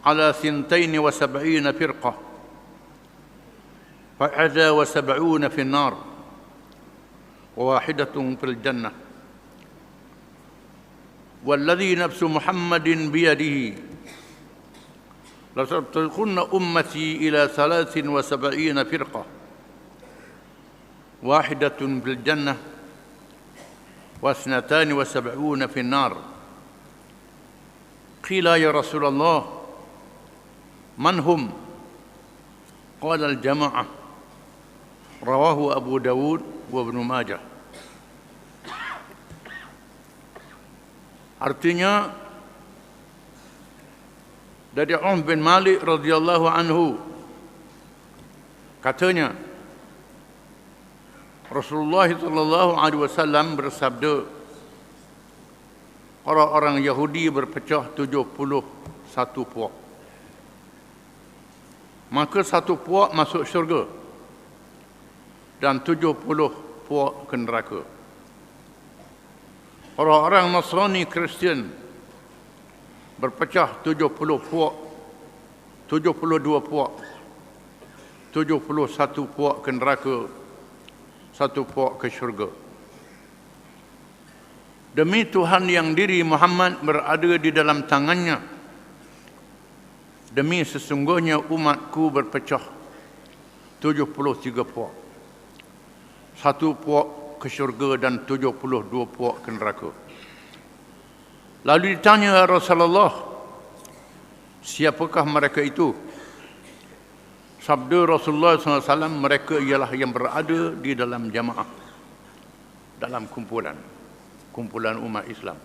على 72 فرقة ف71 في النار وواحدة في الجنة والذي نفس محمد بيده لتفترقن أمتي إلى 73 فرقة واحدة في الجنة و72 في النار قيل يا رسول الله من هم قال الجماعة رواه أبو داود وابن ماجه. Artinya dari Auf bin Malik radhiyallahu anhu katanya Rasulullah sallallahu alaihi wasallam bersabda, orang-orang Yahudi berpecah 71 puak. Maka satu puak masuk syurga dan 70 puak ke neraka. Orang-orang Nasrani Kristian berpecah 70 puak, 72 puak, 71 puak ke neraka, 1 puak ke syurga. Demi Tuhan yang diri Muhammad berada di dalam tangannya, demi sesungguhnya umatku berpecah 73 puak, 1 puak ke syurga dan 72 puak ke neraka. Lalu ditanya Rasulullah, siapakah mereka itu? Sabda Rasulullah SAW, mereka ialah yang berada di dalam jamaah, dalam kumpulan umat Islam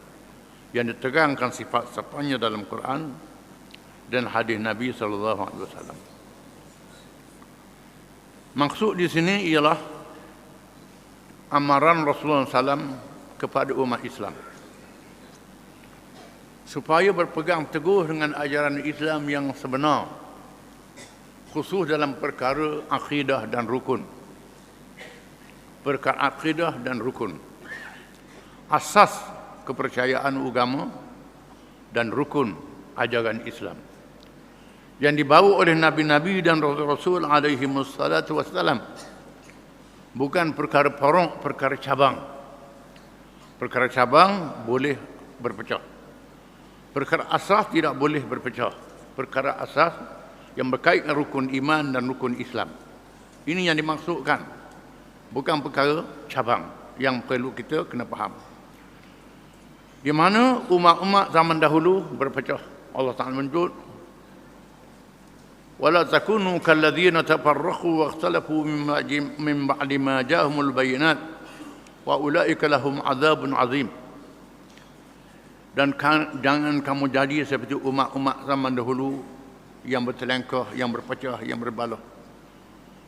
yang diterangkan sifat-sifatnya dalam Quran dan hadis Nabi SAW. Maksud di sini ialah amaran Rasulullah SAW kepada umat Islam supaya berpegang teguh dengan ajaran Islam yang sebenar, khusus dalam perkara akidah dan rukun. Perkara akidah dan rukun, asas kepercayaan agama dan rukun ajaran Islam yang dibawa oleh nabi-nabi dan rasul-rasul alaihi wassalatu wassalam. Bukan perkara porong, perkara cabang. Perkara cabang boleh berpecah. Perkara asas tidak boleh berpecah. Perkara asas yang berkait dengan rukun iman dan rukun Islam. Ini yang dimaksudkan. Bukan perkara cabang yang perlu kita kena faham. Di mana umat-umat zaman dahulu berpecah. Allah Ta'ala menyebut, وَلَا تَكُونُوا كَالَّذِينَ تَفَرَّقُوا وَاخْتَلَفُوا مِنْ بَعْدِ مَا جَاءَهُمُ الْبَيِّنَاتُ وَأُولَئِكَ لَهُمْ عَذَابٌ عَظِيمٌ. Dan jangan kamu jadi seperti umat-umat zaman dahulu yang bertelengkah, yang berpecah, yang berbalah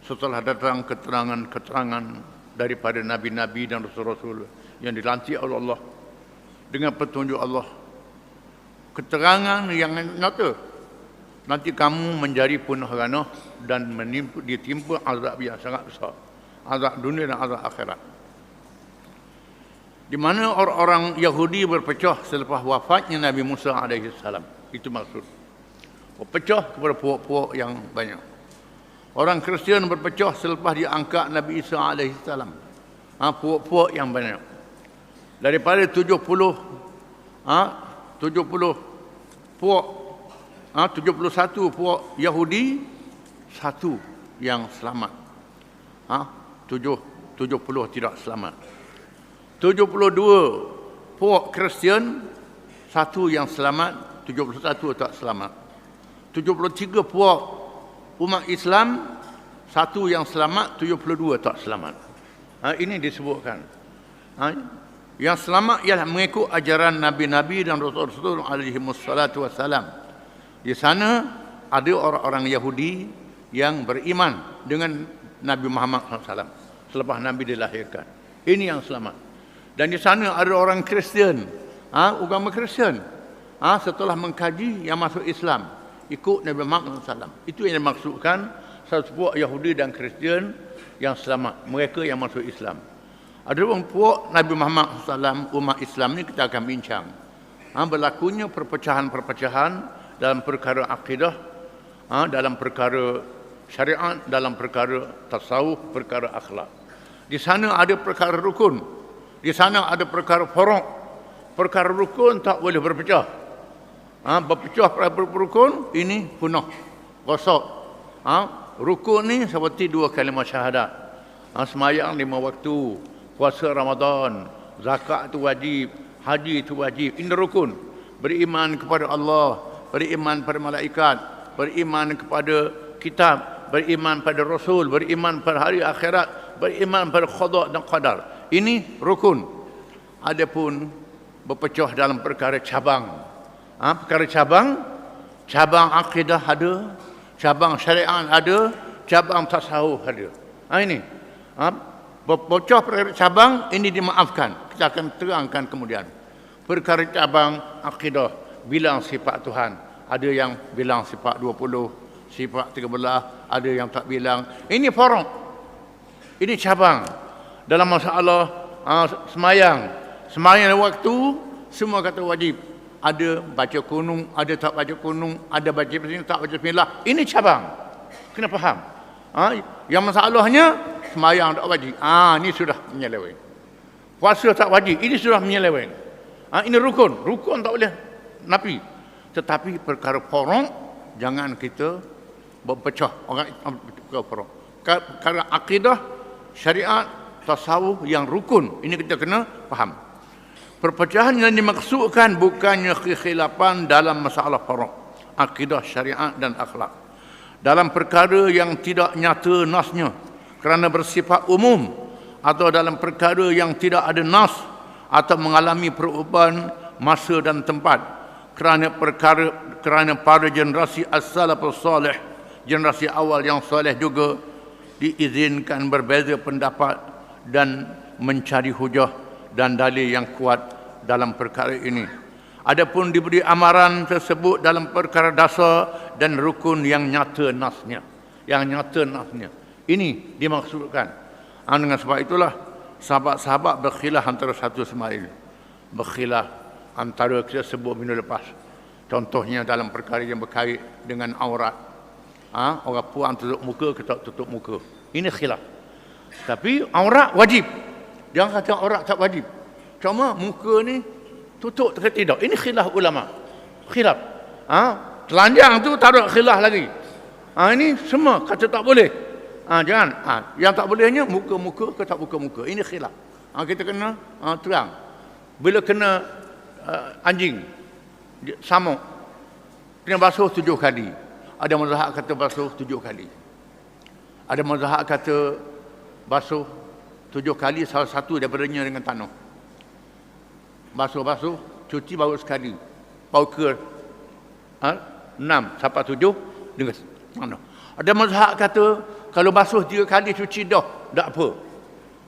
setelah datang keterangan-keterangan daripada nabi-nabi dan rasul-rasul yang dilantik oleh Allah dengan petunjuk Allah, keterangan yang nyata. Nanti kamu menjadi punahgana dan ditimpa azab yang sangat besar, azab dunia dan azab akhirat. Di mana orang-orang Yahudi berpecah selepas wafatnya Nabi Musa alaihi salam. Itu maksud. Berpecah kepada puak-puak yang banyak. Orang Kristian berpecah selepas diangkat Nabi Isa alaihi salam. Puak-puak yang banyak. Daripada 70 puak, 71 puak Yahudi, 1 yang selamat. 70 tidak selamat. 72 puak Kristian, 1 yang selamat, 71 tak selamat. 73 puak umat Islam, Satu yang selamat, 72 tak selamat. Ini disebutkan. Yang selamat ialah mengikut ajaran Nabi-Nabi dan Rasul-Rasul alaihi wassalatu wassalam. Di sana ada orang-orang Yahudi yang beriman dengan Nabi Muhammad SAW selepas Nabi dilahirkan. Ini yang selamat. Dan di sana ada orang Kristian, agama Kristian, setelah mengkaji yang masuk Islam, ikut Nabi Muhammad SAW. Itu yang dimaksudkan satu puak Yahudi dan Kristian yang selamat, mereka yang masuk Islam. Ada pun puak Nabi Muhammad SAW, umat Islam ni kita akan bincang. Berlakunya perpecahan-perpecahan dalam perkara akidah, dalam perkara syariat, dalam perkara tasawuf, perkara akhlak. Di sana ada perkara rukun, di sana ada perkara furuk. Perkara rukun tak boleh berpecah. Berpecah perkara rukun ini punah, rosak. Rukun ni seperti 2 kalimah syahadat. Semayang 5 waktu, puasa Ramadan, zakat itu wajib, haji itu wajib. Ini rukun. Beriman kepada Allah, beriman pada malaikat, beriman kepada kitab, beriman pada Rasul, beriman pada hari akhirat, beriman pada qada dan qadar. Ini rukun. Adapun berpecah dalam perkara cabang. Perkara cabang akidah ada, cabang syariat ada, cabang tasawuf ada. Ini bocah perkara cabang ini dimaafkan. Kita akan terangkan kemudian. Perkara cabang akidah, bilang sifat Tuhan. Ada yang bilang sifat 20, sifat 13, ada yang tak bilang. Ini furuk. Ini cabang. Dalam masalah semayang waktu, semua kata wajib. Ada baca kunung, ada tak baca kunung, ada baca bismillah, tak baca bismillah. Ini cabang. Kena faham. Yang masalahnya semayang tak wajib. Ini sudah menyeleweng. Puasa tak wajib. Ini sudah menyeleweng. Ini rukun. Rukun tak boleh nafi. Tetapi perkara furuk jangan kita berpecah. Perkara akidah, syariat, tasawuf yang rukun. Ini kita kena faham. Perpecahan yang dimaksudkan bukannya kekhilafan dalam masalah furuk, akidah, syariat dan akhlak. Dalam perkara yang tidak nyata nasnya kerana bersifat umum, atau dalam perkara yang tidak ada nas atau mengalami perubahan masa dan tempat, kerana para generasi as-salafus salih, generasi awal yang soleh juga diizinkan berbeza pendapat dan mencari hujah dan dalil yang kuat dalam perkara ini. Adapun diberi amaran tersebut dalam perkara dasar dan rukun yang nyata nasnya. Ini dimaksudkan. Dengan sebab itulah sahabat-sahabat berkhilaf antara satu sama lain. Berkhilaf antara kita sebut minggu lepas. Contohnya dalam perkara yang berkait dengan aurat. Orang puan tutup muka ke tak tutup muka. Ini khilaf. Tapi aurat wajib. Jangan kata aurat tak wajib. Cuma muka ni tutup ke tidak. Ini khilaf ulama. Khilaf. Telanjang tu tak ada khilaf lagi. Ini semua kata tak boleh. Jangan. Yang tak bolehnya muka-muka ke tak muka-muka. Ini khilaf. Kita kena terang. Bila kena anjing samuk, kena basuh 7 kali. Ada mazhab kata basuh 7 kali. Ada mazhab kata basuh 7 kali, salah satu daripadanya dengan tanah. Basuh, cuci baru sekali. Baru ke 6 sampai 7 dengan tanah. Ada mazhab kata kalau basuh 3 kali cuci dah, tak apa.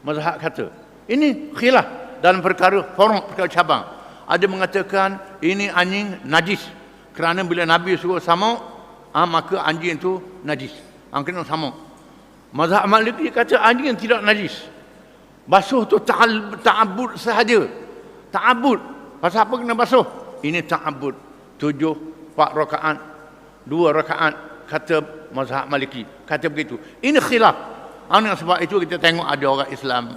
Mazhab kata. Ini khilaf dalam perkara furuk, perkara cabang. Ada mengatakan ini anjing najis. Kerana bila Nabi suruh samuk, maka anjing itu najis. Kena samuk. Mazhab Maliki kata anjing tidak najis. Basuh tu ta'abbud sahaja. Ta'abbud. Pasal apa kena basuh? Ini ta'abbud. 4 rakaat, 2 rakaat, kata mazhab Maliki. Kata begitu. Ini khilaf. Sebab itu kita tengok ada orang Islam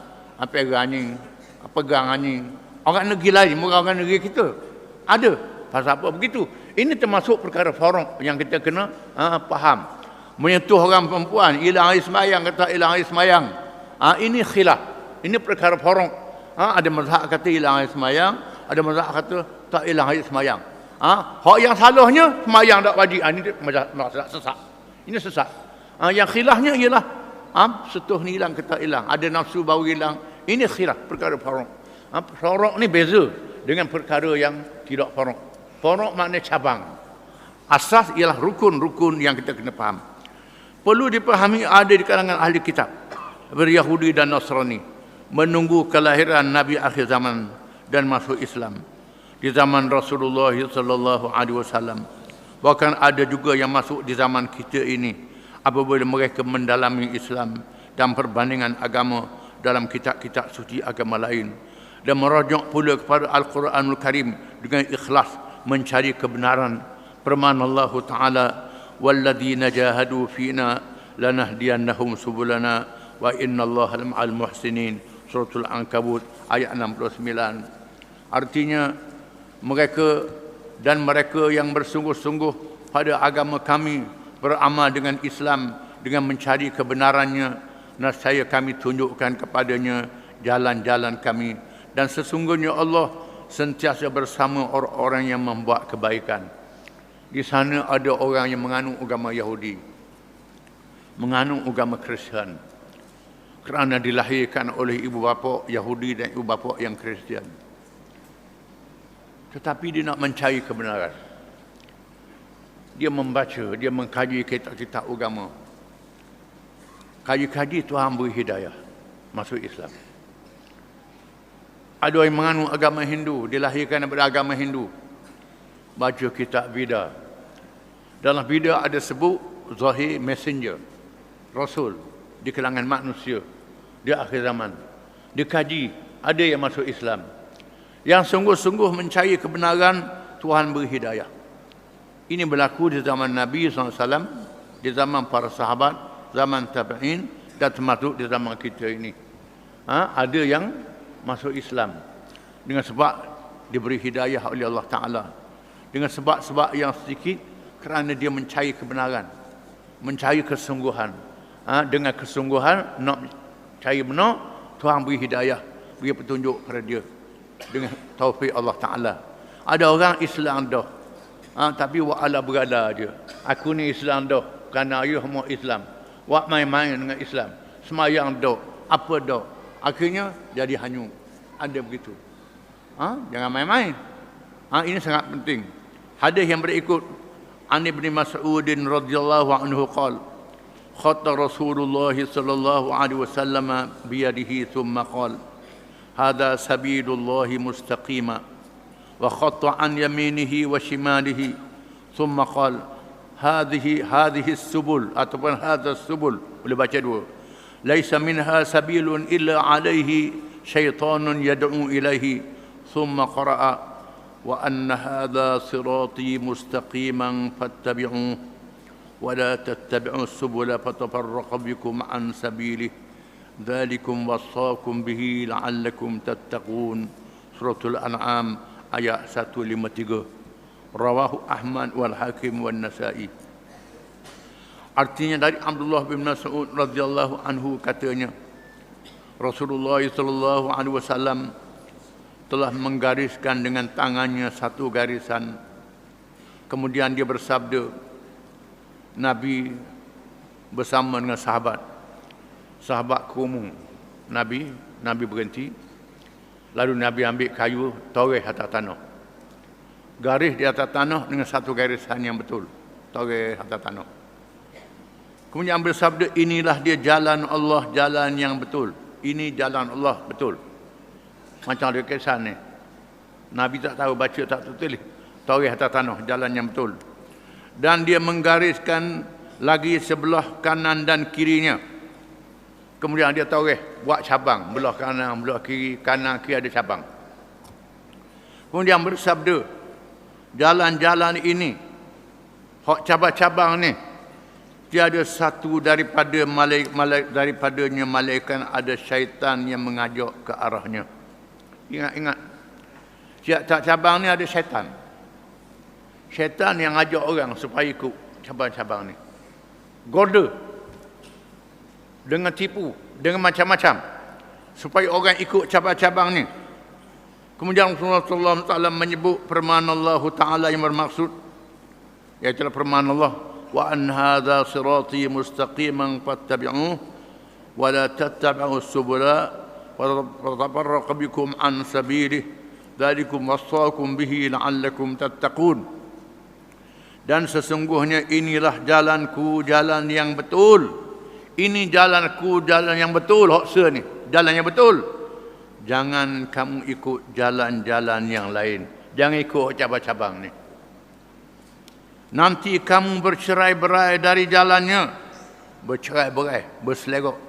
pegang anjing. Orang negeri lain, bukan orang negeri kita. Ada. Pasal apa begitu? Ini termasuk perkara furuk yang kita kena faham. Menyentuh orang perempuan, hilang air semayang, kata hilang air semayang. Ini khilaf. Ini perkara furuk. Ada mazhab kata hilang air semayang, ada mazhab kata tak hilang air semayang. Hak yang salahnya semayang tak wajib. Ini mazhab sesat. Ini sesat. Yang khilafnya ialah setuh ni hilang ke tak hilang, ada nafsu baru hilang. Ini khilaf perkara faraq. Faraq ni beza dengan perkara yang tidak faraq. Faraq maknanya cabang. Asas ialah rukun-rukun yang kita kena faham. Perlu dipahami ada di kalangan ahli kitab Yahudi dan Nasrani menunggu kelahiran Nabi akhir zaman dan masuk Islam di zaman Rasulullah sallallahu alaihi wasallam. Bahkan ada juga yang masuk di zaman kita ini apabila mereka mendalami Islam dan perbandingan agama dalam kitab-kitab suci agama lain dan merujuk pula kepada Al-Quranul Karim dengan ikhlas mencari kebenaran. Firman Allah Ta'ala, walladzina jahadu fina lanahdiyannahum subulana wa innallaha ma'al muhsinin. Suratul Ankabut ayat 69. Artinya mereka yang bersungguh-sungguh pada agama kami beramal dengan Islam dengan mencari kebenarannya, nescaya kami tunjukkan kepadanya jalan-jalan kami, dan sesungguhnya Allah sentiasa bersama orang-orang yang membuat kebaikan. Di sana ada orang yang menganut agama Yahudi, menganut agama Kristian kerana dilahirkan oleh ibu bapa Yahudi dan ibu bapa yang Kristian. Tetapi dia nak mencari kebenaran. Dia membaca, dia mengkaji kitab-kitab agama. Kaji-kaji Tuhan beri hidayah masuk Islam. Ada yang menganut agama Hindu, dilahirkan daripada agama Hindu, baca kitab Veda. Dalam Veda ada sebut Zahir messenger, Rasul di kalangan manusia di akhir zaman. Dia kaji, ada yang masuk Islam. Yang sungguh-sungguh mencari kebenaran, Tuhan beri hidayah. Ini berlaku di zaman Nabi SAW, di zaman para sahabat, zaman tabi'in, dan termasuk di zaman kita ini. Ada yang masuk Islam dengan sebab diberi hidayah oleh Allah Ta'ala. Dengan sebab-sebab yang sedikit, kerana dia mencari kebenaran, mencari kesungguhan. Dengan kesungguhan nak cari benar, Tuhan beri hidayah, beri petunjuk kepada dia dengan taufik Allah Ta'ala. Ada orang Islam dah, tapi wa'ala berada je. Aku ni Islam dah kerana ayah mau Islam. Wak main-main dengan Islam, semayang dah, apa dah. Akhirnya jadi hanyut. Ada begitu. Jangan main-main. Ini sangat penting. Hadis yang berikut, An Ibn Mas'ud radhiyallahu anhu qala, khatta Rasulullah sallallahu alaihi wasallam biyadihi thumma qala, hadha sabilullah mustaqima, wa khatta an yaminihi wa shimalihi thumma qala, hadhihi as-subul, ataupun hadha as-subul, boleh baca dua. Laisa minha sabilun illa alaihi syaitanun yad'u ilaihi, thumma qara'a wa anna hadha sirati mustaqiman fattabi'uhu wa la tattabi'u subula fatafarraqa bikum an sabilihi dzalikum wassaakum bihi la'allakum tattaqun. Suratul An'am ayat 153. Rawahu Ahmad wal Hakim wan Nasa'i. Artinya dari Abdullah bin Mas'ud radhiyallahu anhu katanya, Rasulullah sallallahu alaihi wasallam telah menggariskan dengan tangannya satu garisan. Kemudian dia bersabda, Nabi bersama dengan sahabat kumuh. Nabi berhenti. Lalu Nabi ambil kayu, toreh atas tanah. Garis di atas tanah dengan satu garisan yang betul. Toreh atas tanah. Kemudian bersabda, inilah dia jalan Allah, jalan yang betul. Ini jalan Allah betul. Macam ada kesan ni. Nabi tak tahu baca, tak tulis. Toreh atas tanah, jalan yang betul. Dan dia menggariskan lagi sebelah kanan dan kirinya. Kemudian dia toreh, buat cabang. Belah kanan, belah kiri, kanan, kiri ada cabang. Kemudian bersabda, jalan-jalan ini, hak cabang-cabang ni, tiada satu daripadanya malaikat ada syaitan yang mengajak ke arahnya. Ingat-ingat, tiap-tiap cabang ni ada syaitan. Syaitan yang ajak orang supaya ikut cabang-cabang ni. Goda, dengan tipu, dengan macam-macam, supaya orang ikut cabang-cabang ni. Kemudian Rasulullah SAW menyebut firman Allah Ta'ala yang bermaksud, iaitu firman Allah, wa an hadza sirati mustaqiman fattabi'uhu wa la tattabi'us subula fatafarraqa bikum an sabilihi dzalikum wassakum bihi la'allakum tattaqun. Dan sesungguhnya inilah jalanku, jalan yang betul. Ini jalanku, jalan yang betul. Hoksa ni, jalan yang betul. Jangan kamu ikut jalan-jalan yang lain. Jangan ikut cabang-cabang ni. Nanti kamu bercerai-berai dari jalannya. Bercerai-berai, berselerok.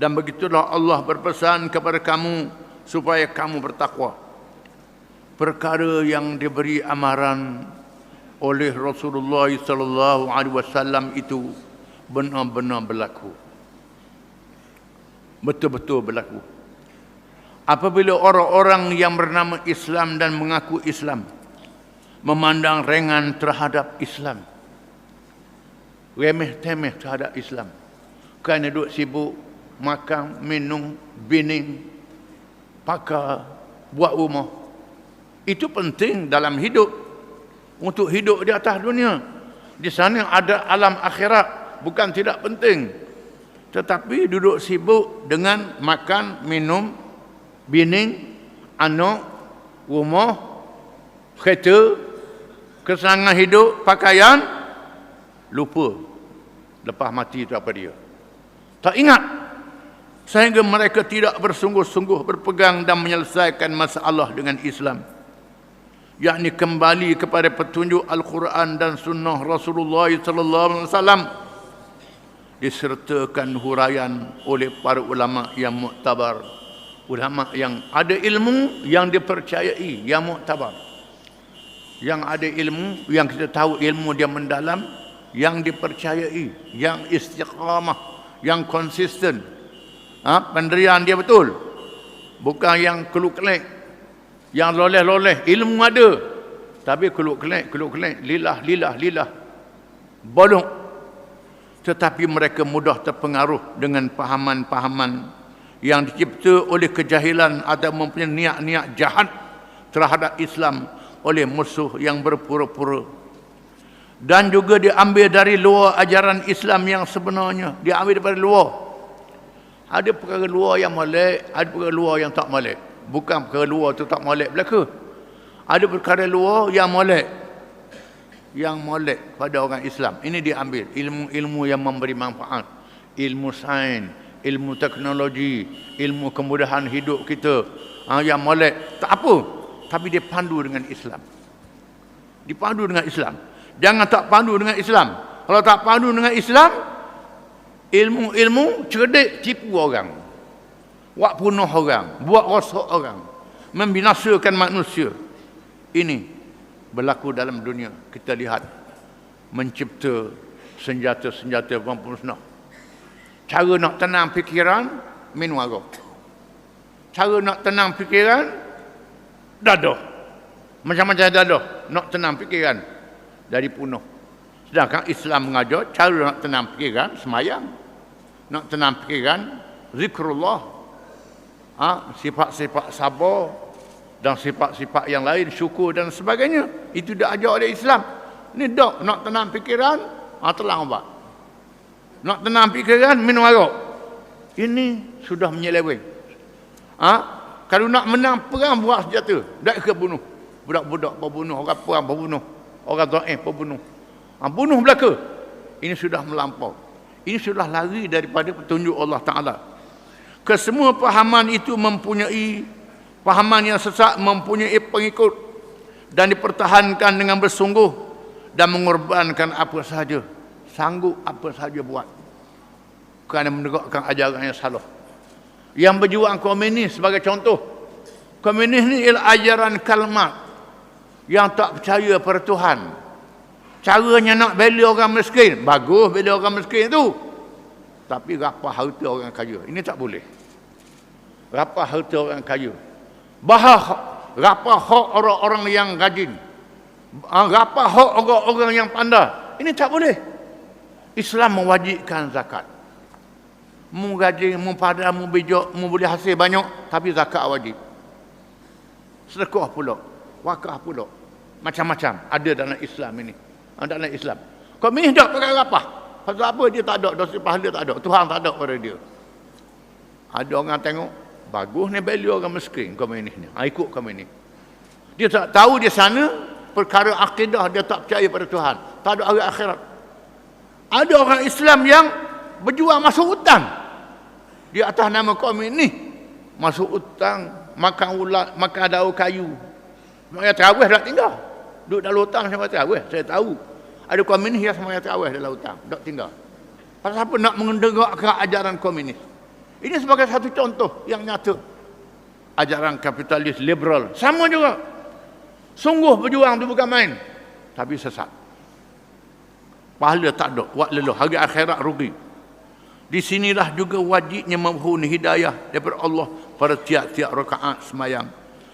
Dan begitulah Allah berpesan kepada kamu supaya kamu bertakwa. Perkara yang diberi amaran oleh Rasulullah sallallahu alaihi wasallam itu benar-benar berlaku. Betul-betul berlaku. Apabila orang-orang yang bernama Islam dan mengaku Islam memandang ringan terhadap Islam, remeh-temeh terhadap Islam, kerana duduk sibuk makan, minum, bining, pakar, buat rumah. Itu penting dalam hidup. Untuk hidup di atas dunia. Di sana ada alam akhirat. Bukan tidak penting. Tetapi duduk sibuk dengan makan, minum, bining, anak, rumah, kereta, kesenangan hidup, pakaian, lupa. Lepas mati itu apa dia. Tak ingat. Sehingga mereka tidak bersungguh-sungguh berpegang dan menyelesaikan masalah dengan Islam. Yakni kembali kepada petunjuk Al-Quran dan Sunnah Rasulullah sallallahu alaihi wasallam, disertakan huraian oleh para ulama yang muktabar, ulama yang ada ilmu, yang dipercayai, yang muktabar, yang ada ilmu, yang kita tahu ilmu dia mendalam, yang dipercayai, yang istiqamah, yang konsisten, pendirian dia betul, bukan yang keluk-kelek, yang loleh-loleh. Ilmu ada, tapi keluk-kelek, lilah, bolong. Tetapi mereka mudah terpengaruh dengan pahaman-pahaman yang dicipta oleh kejahilan atau mempunyai niat-niat jahat terhadap Islam oleh musuh yang berpura-pura. Dan juga diambil dari luar ajaran Islam yang sebenarnya. Diambil daripada luar. Ada perkara luar yang molek, ada perkara luar yang tak molek. Bukan perkara luar tu tak molek belaka. Ada perkara luar yang molek. Yang molek pada orang Islam. Ini diambil. Ilmu-ilmu yang memberi manfaat. Ilmu sains, ilmu teknologi, ilmu kemudahan hidup kita. Yang molek. Tak apa. Tapi dia pandu dengan Islam. Dipandu dengan Islam. Jangan tak pandu dengan Islam. Kalau tak pandu dengan Islam, ilmu-ilmu cerdik tipu orang. Buat bunuh orang, buat rosak orang, membinasakan manusia. Ini berlaku dalam dunia. Kita lihat mencipta senjata-senjata pemusnah. Cara nak tenang fikiran, minum arak. Cara nak tenang fikiran, dadah. Macam-macam dadah. Nak tenang fikiran, dari bunuh. Sedangkan Islam mengajar cara nak tenang fikiran, semayang. Nak tenang fikiran, zikrullah. Sifat-sifat sabar dan sifat-sifat yang lain, syukur dan sebagainya. Itu dah ajar oleh Islam. Ni dok nak tenang fikiran, telang ubat. Nak tenang fikiran, minum arak. Ini sudah menyeleweng. Kalau nak menang perang, buat senjata. Tak ke bunuh. Budak-budak berbunuh, orang perang berbunuh, orang dhaif berbunuh. Bunuh belaka. Ini sudah melampau. Ini sudah lari daripada petunjuk Allah Ta'ala. Kesemua pahaman itu mempunyai, pahaman yang sesat mempunyai pengikut dan dipertahankan dengan bersungguh dan mengorbankan apa sahaja, sanggup apa sahaja buat kerana menegakkan ajaran yang salah. Yang berjuang komunis sebagai contoh. Komunis ni ialah ajaran kalmat yang tak percaya pada Tuhan. Caranya nak bela orang miskin, bagus bela orang miskin tu, tapi rapah harta orang kaya. Ini tak boleh. Rapah harta orang kaya. Rapah hak orang-orang yang rajin. Rapah hak orang-orang yang pandai. Ini tak boleh. Islam mewajibkan zakat. Mu rajin, mu pandai, mu bijak, mu boleh hasil banyak, tapi zakat wajib. Sedekah pula, wakaf pula. Macam-macam ada dalam Islam ini. Dalam Islam. Komunis tak perkara apa? Pasal apa dia tak ada, dosa pahala tak ada, Tuhan tak ada pada dia. Ada orang tengok, bagus ni value orang miskin komunis ni. Ikut komunis. Dia tak tahu di sana perkara akidah, dia tak percaya pada Tuhan. Tak ada hari akhirat. Ada orang Islam yang berjuang masuk hutang. Di atas nama komunis. Masuk hutang, makan ulat, makan daun kayu. Semayang tarawih tak tinggal. Duduk dalam hutang sama tarawih, saya tahu. Ada komunis yang semayang tarawih dalam hutang, tak tinggal. Pasal apa nak mendengarkan ajaran komunis? Ini sebagai satu contoh yang nyata. Ajaran kapitalis liberal. Sama juga. Sungguh berjuang tu bukan main. Tapi sesat. Pahala tak ada. Buat leluh. Hari akhirat rugi. Di sinilah juga wajibnya memohon hidayah daripada Allah pada tiap-tiap rakaat semayang.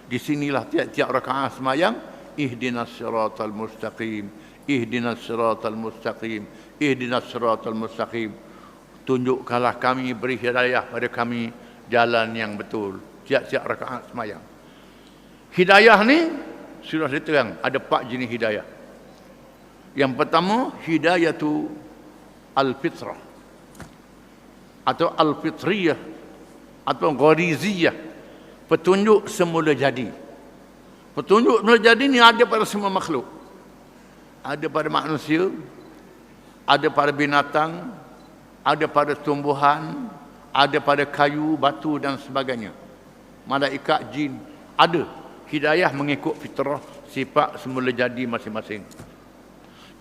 Di sinilah tiap-tiap rakaat semayang. Ihdinas siratal mustaqim. Ihdinas siratal mustaqim. Ihdinas siratal mustaqim. Tunjukkanlah kami, beri hidayah pada kami jalan yang betul. Tiap-tiap rakaat semayang. Hidayah ni sudah diterang. Ada 4 jenis hidayah. Yang pertama, hidayatu al-fitrah. Atau al-fitriyah. Atau ghariziyah. Petunjuk semula jadi. Petunjuk semula jadi ni ada pada semua makhluk. Ada pada manusia. Ada pada binatang. Ada pada tumbuhan, ada pada kayu, batu dan sebagainya. Malaikat, jin, ada. Hidayah mengikut fitrah, sifat semula jadi masing-masing.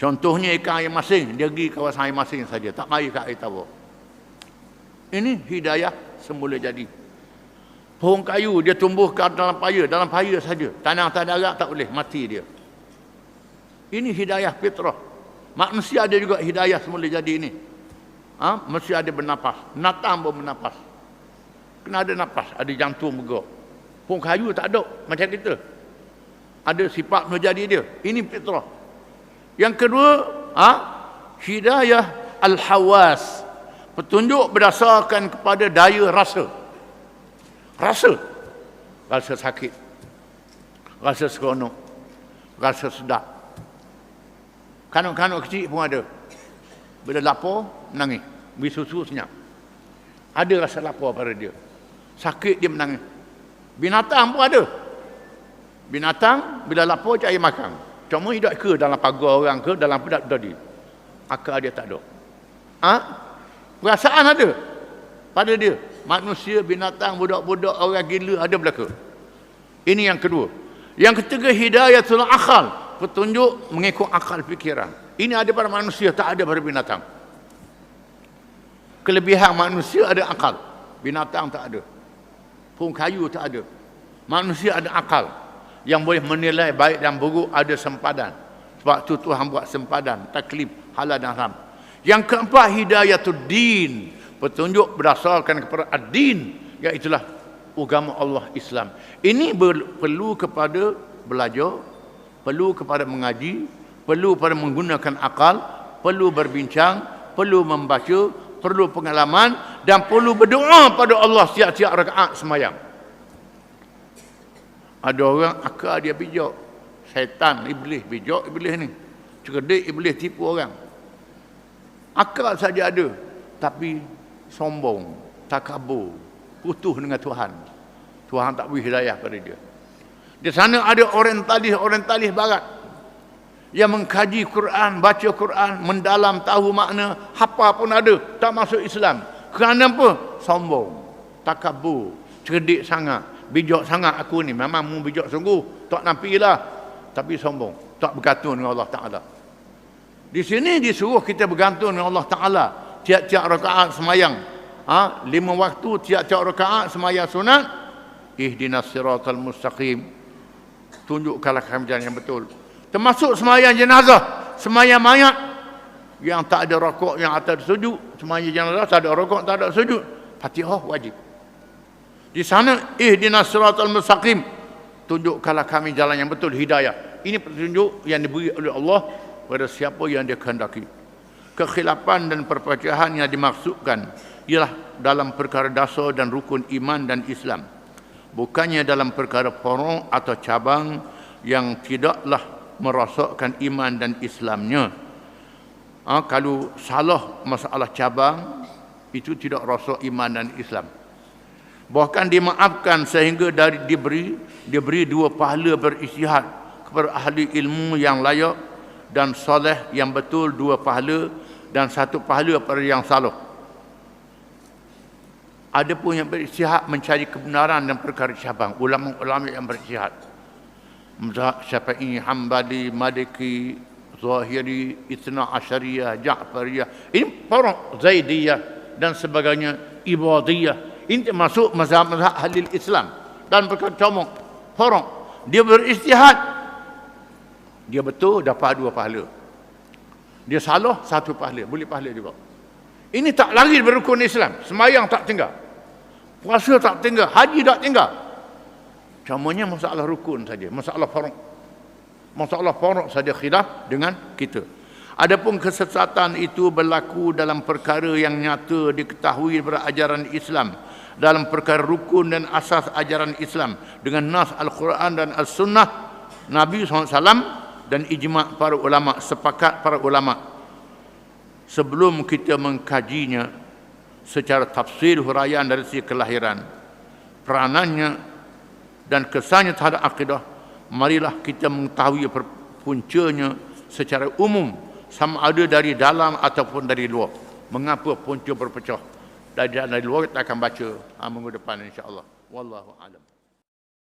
Contohnya ikan air masing, dia pergi kawasan air masing saja, tak mari ke air tawar. Ini hidayah semula jadi. Pohon kayu, dia tumbuh ke dalam paya saja. Tanah tak ada arak, tak boleh, mati dia. Ini hidayah fitrah. Manusia ada juga hidayah semula jadi ini. Mesti ada bernapas. Binatang pun bernapas. Kena ada napas, ada jantung bergerak. Pohon kayu tak ada macam kita. Ada sifat menjadi dia. Ini fitrah. Yang kedua, hidayah al-hawas. Petunjuk berdasarkan kepada daya rasa. Rasa sakit. Rasa seronok. Rasa sedap. Kanak-kanak kecil pun ada. Bila lapar, menangis. Beri susu senyap. Ada rasa lapar pada dia. Sakit dia menangis. Binatang pun ada. Binatang bila lapar cari makan. Cuma hidup ke dalam pagar orang ke dalam pedak tadi. Akal dia tak ada. Perasaan ada pada dia. Manusia, binatang, budak-budak, orang gila ada belaka. Ini yang kedua. Yang ketiga, hidayatul akal. Petunjuk mengikut akal fikiran. Ini ada pada manusia, tak ada pada binatang. Kelebihan manusia ada akal. Binatang tak ada. Pohon kayu tak ada. Manusia ada akal. Yang boleh menilai baik dan buruk, ada sempadan. Sebab tu Tuhan buat sempadan, taklif, halal dan haram. Yang keempat, hidayatul din. Petunjuk berdasarkan kepada ad-din, iaitulah agama Allah Islam. Ini perlu kepada belajar, perlu kepada mengaji, perlu pada menggunakan akal, perlu berbincang, perlu membaca, perlu pengalaman dan perlu berdoa pada Allah setiap-tiap rakaat semayang. Ada orang akal dia bijak. Syaitan, iblis, bijak iblis ni. Cerdik iblis tipu orang. Akal saja ada, tapi sombong, takabur, putus dengan Tuhan. Tuhan tak beri hidayah pada dia. Di sana ada orientalis barat yang mengkaji Quran, baca Quran, mendalam, tahu makna, hafal pun ada, tak masuk Islam. Kerana apa? Sombong, takabur, cerdik sangat, bijak sangat aku ni. Memang mu bijak sungguh, tak nampilah, tapi sombong, tak bergantung dengan Allah Ta'ala. Di sini disuruh kita bergantung dengan Allah Ta'ala. Tiap-tiap rakaat semayang, 5 waktu, tiap-tiap rakaat semayang sunat. Ihdinas siratal mustaqim. Tunjukkanlah kami jalan yang betul. Termasuk semayang jenazah, semayang mayat yang tak ada rokok, yang atas sujud. Semayang jenazah tak ada rokok, tak ada sujud. Fatihah wajib. Di sana, ihdinas siratal mustaqim. Tunjukkanlah kami jalan yang betul, hidayah. Ini petunjuk yang diberi oleh Allah pada siapa yang dia kehendaki. Kekhilafan dan perpecahan yang dimaksudkan ialah dalam perkara dasar dan rukun iman dan Islam. Bukannya dalam perkara furu' atau cabang yang tidaklah merosakkan iman dan Islamnya. Kalau salah masalah cabang, itu tidak rasa iman dan Islam. Bahkan dimaafkan sehingga diberi 2 pahala beristihad kepada ahli ilmu yang layak dan soleh yang betul, 2 pahala, dan 1 pahala pada yang salah. Ada pun yang beristihad mencari kebenaran dan perkara cabang, ulama-ulama yang beristihad, mazhab Syafi'i, Hambali, Maliki, Zahiri, Ithna Asyariyah, Ja'fariyah, ini orang Zaidiyah dan sebagainya, Ibadiyah. Ini termasuk mazhab-mazhab ahli Islam dan perkara cabang. Orang dia beristihad, dia betul dapat 2 pahala, dia salah 1 pahala, boleh pahala juga. Ini tak lari berukun Islam. Semayang tak tinggal, puasa tak tinggal, haji tak tinggal. Camanya masalah rukun saja, masalah farq saja khilaf dengan kita. Adapun kesesatan itu berlaku dalam perkara yang nyata diketahui daripada ajaran Islam, dalam perkara rukun dan asas ajaran Islam dengan nas Al-Quran dan As-Sunnah Nabi SAW dan ijma' para ulama, sepakat para ulama. Sebelum kita mengkajinya secara tafsir huraian dari segi kelahiran, peranannya dan kesannya terhadap akidah, marilah kita mengetahui puncanya secara umum, sama ada dari dalam ataupun dari luar. Mengapa punca berpecah? Dari luar kita akan baca minggu depan insya-Allah. Wallahu a'lam.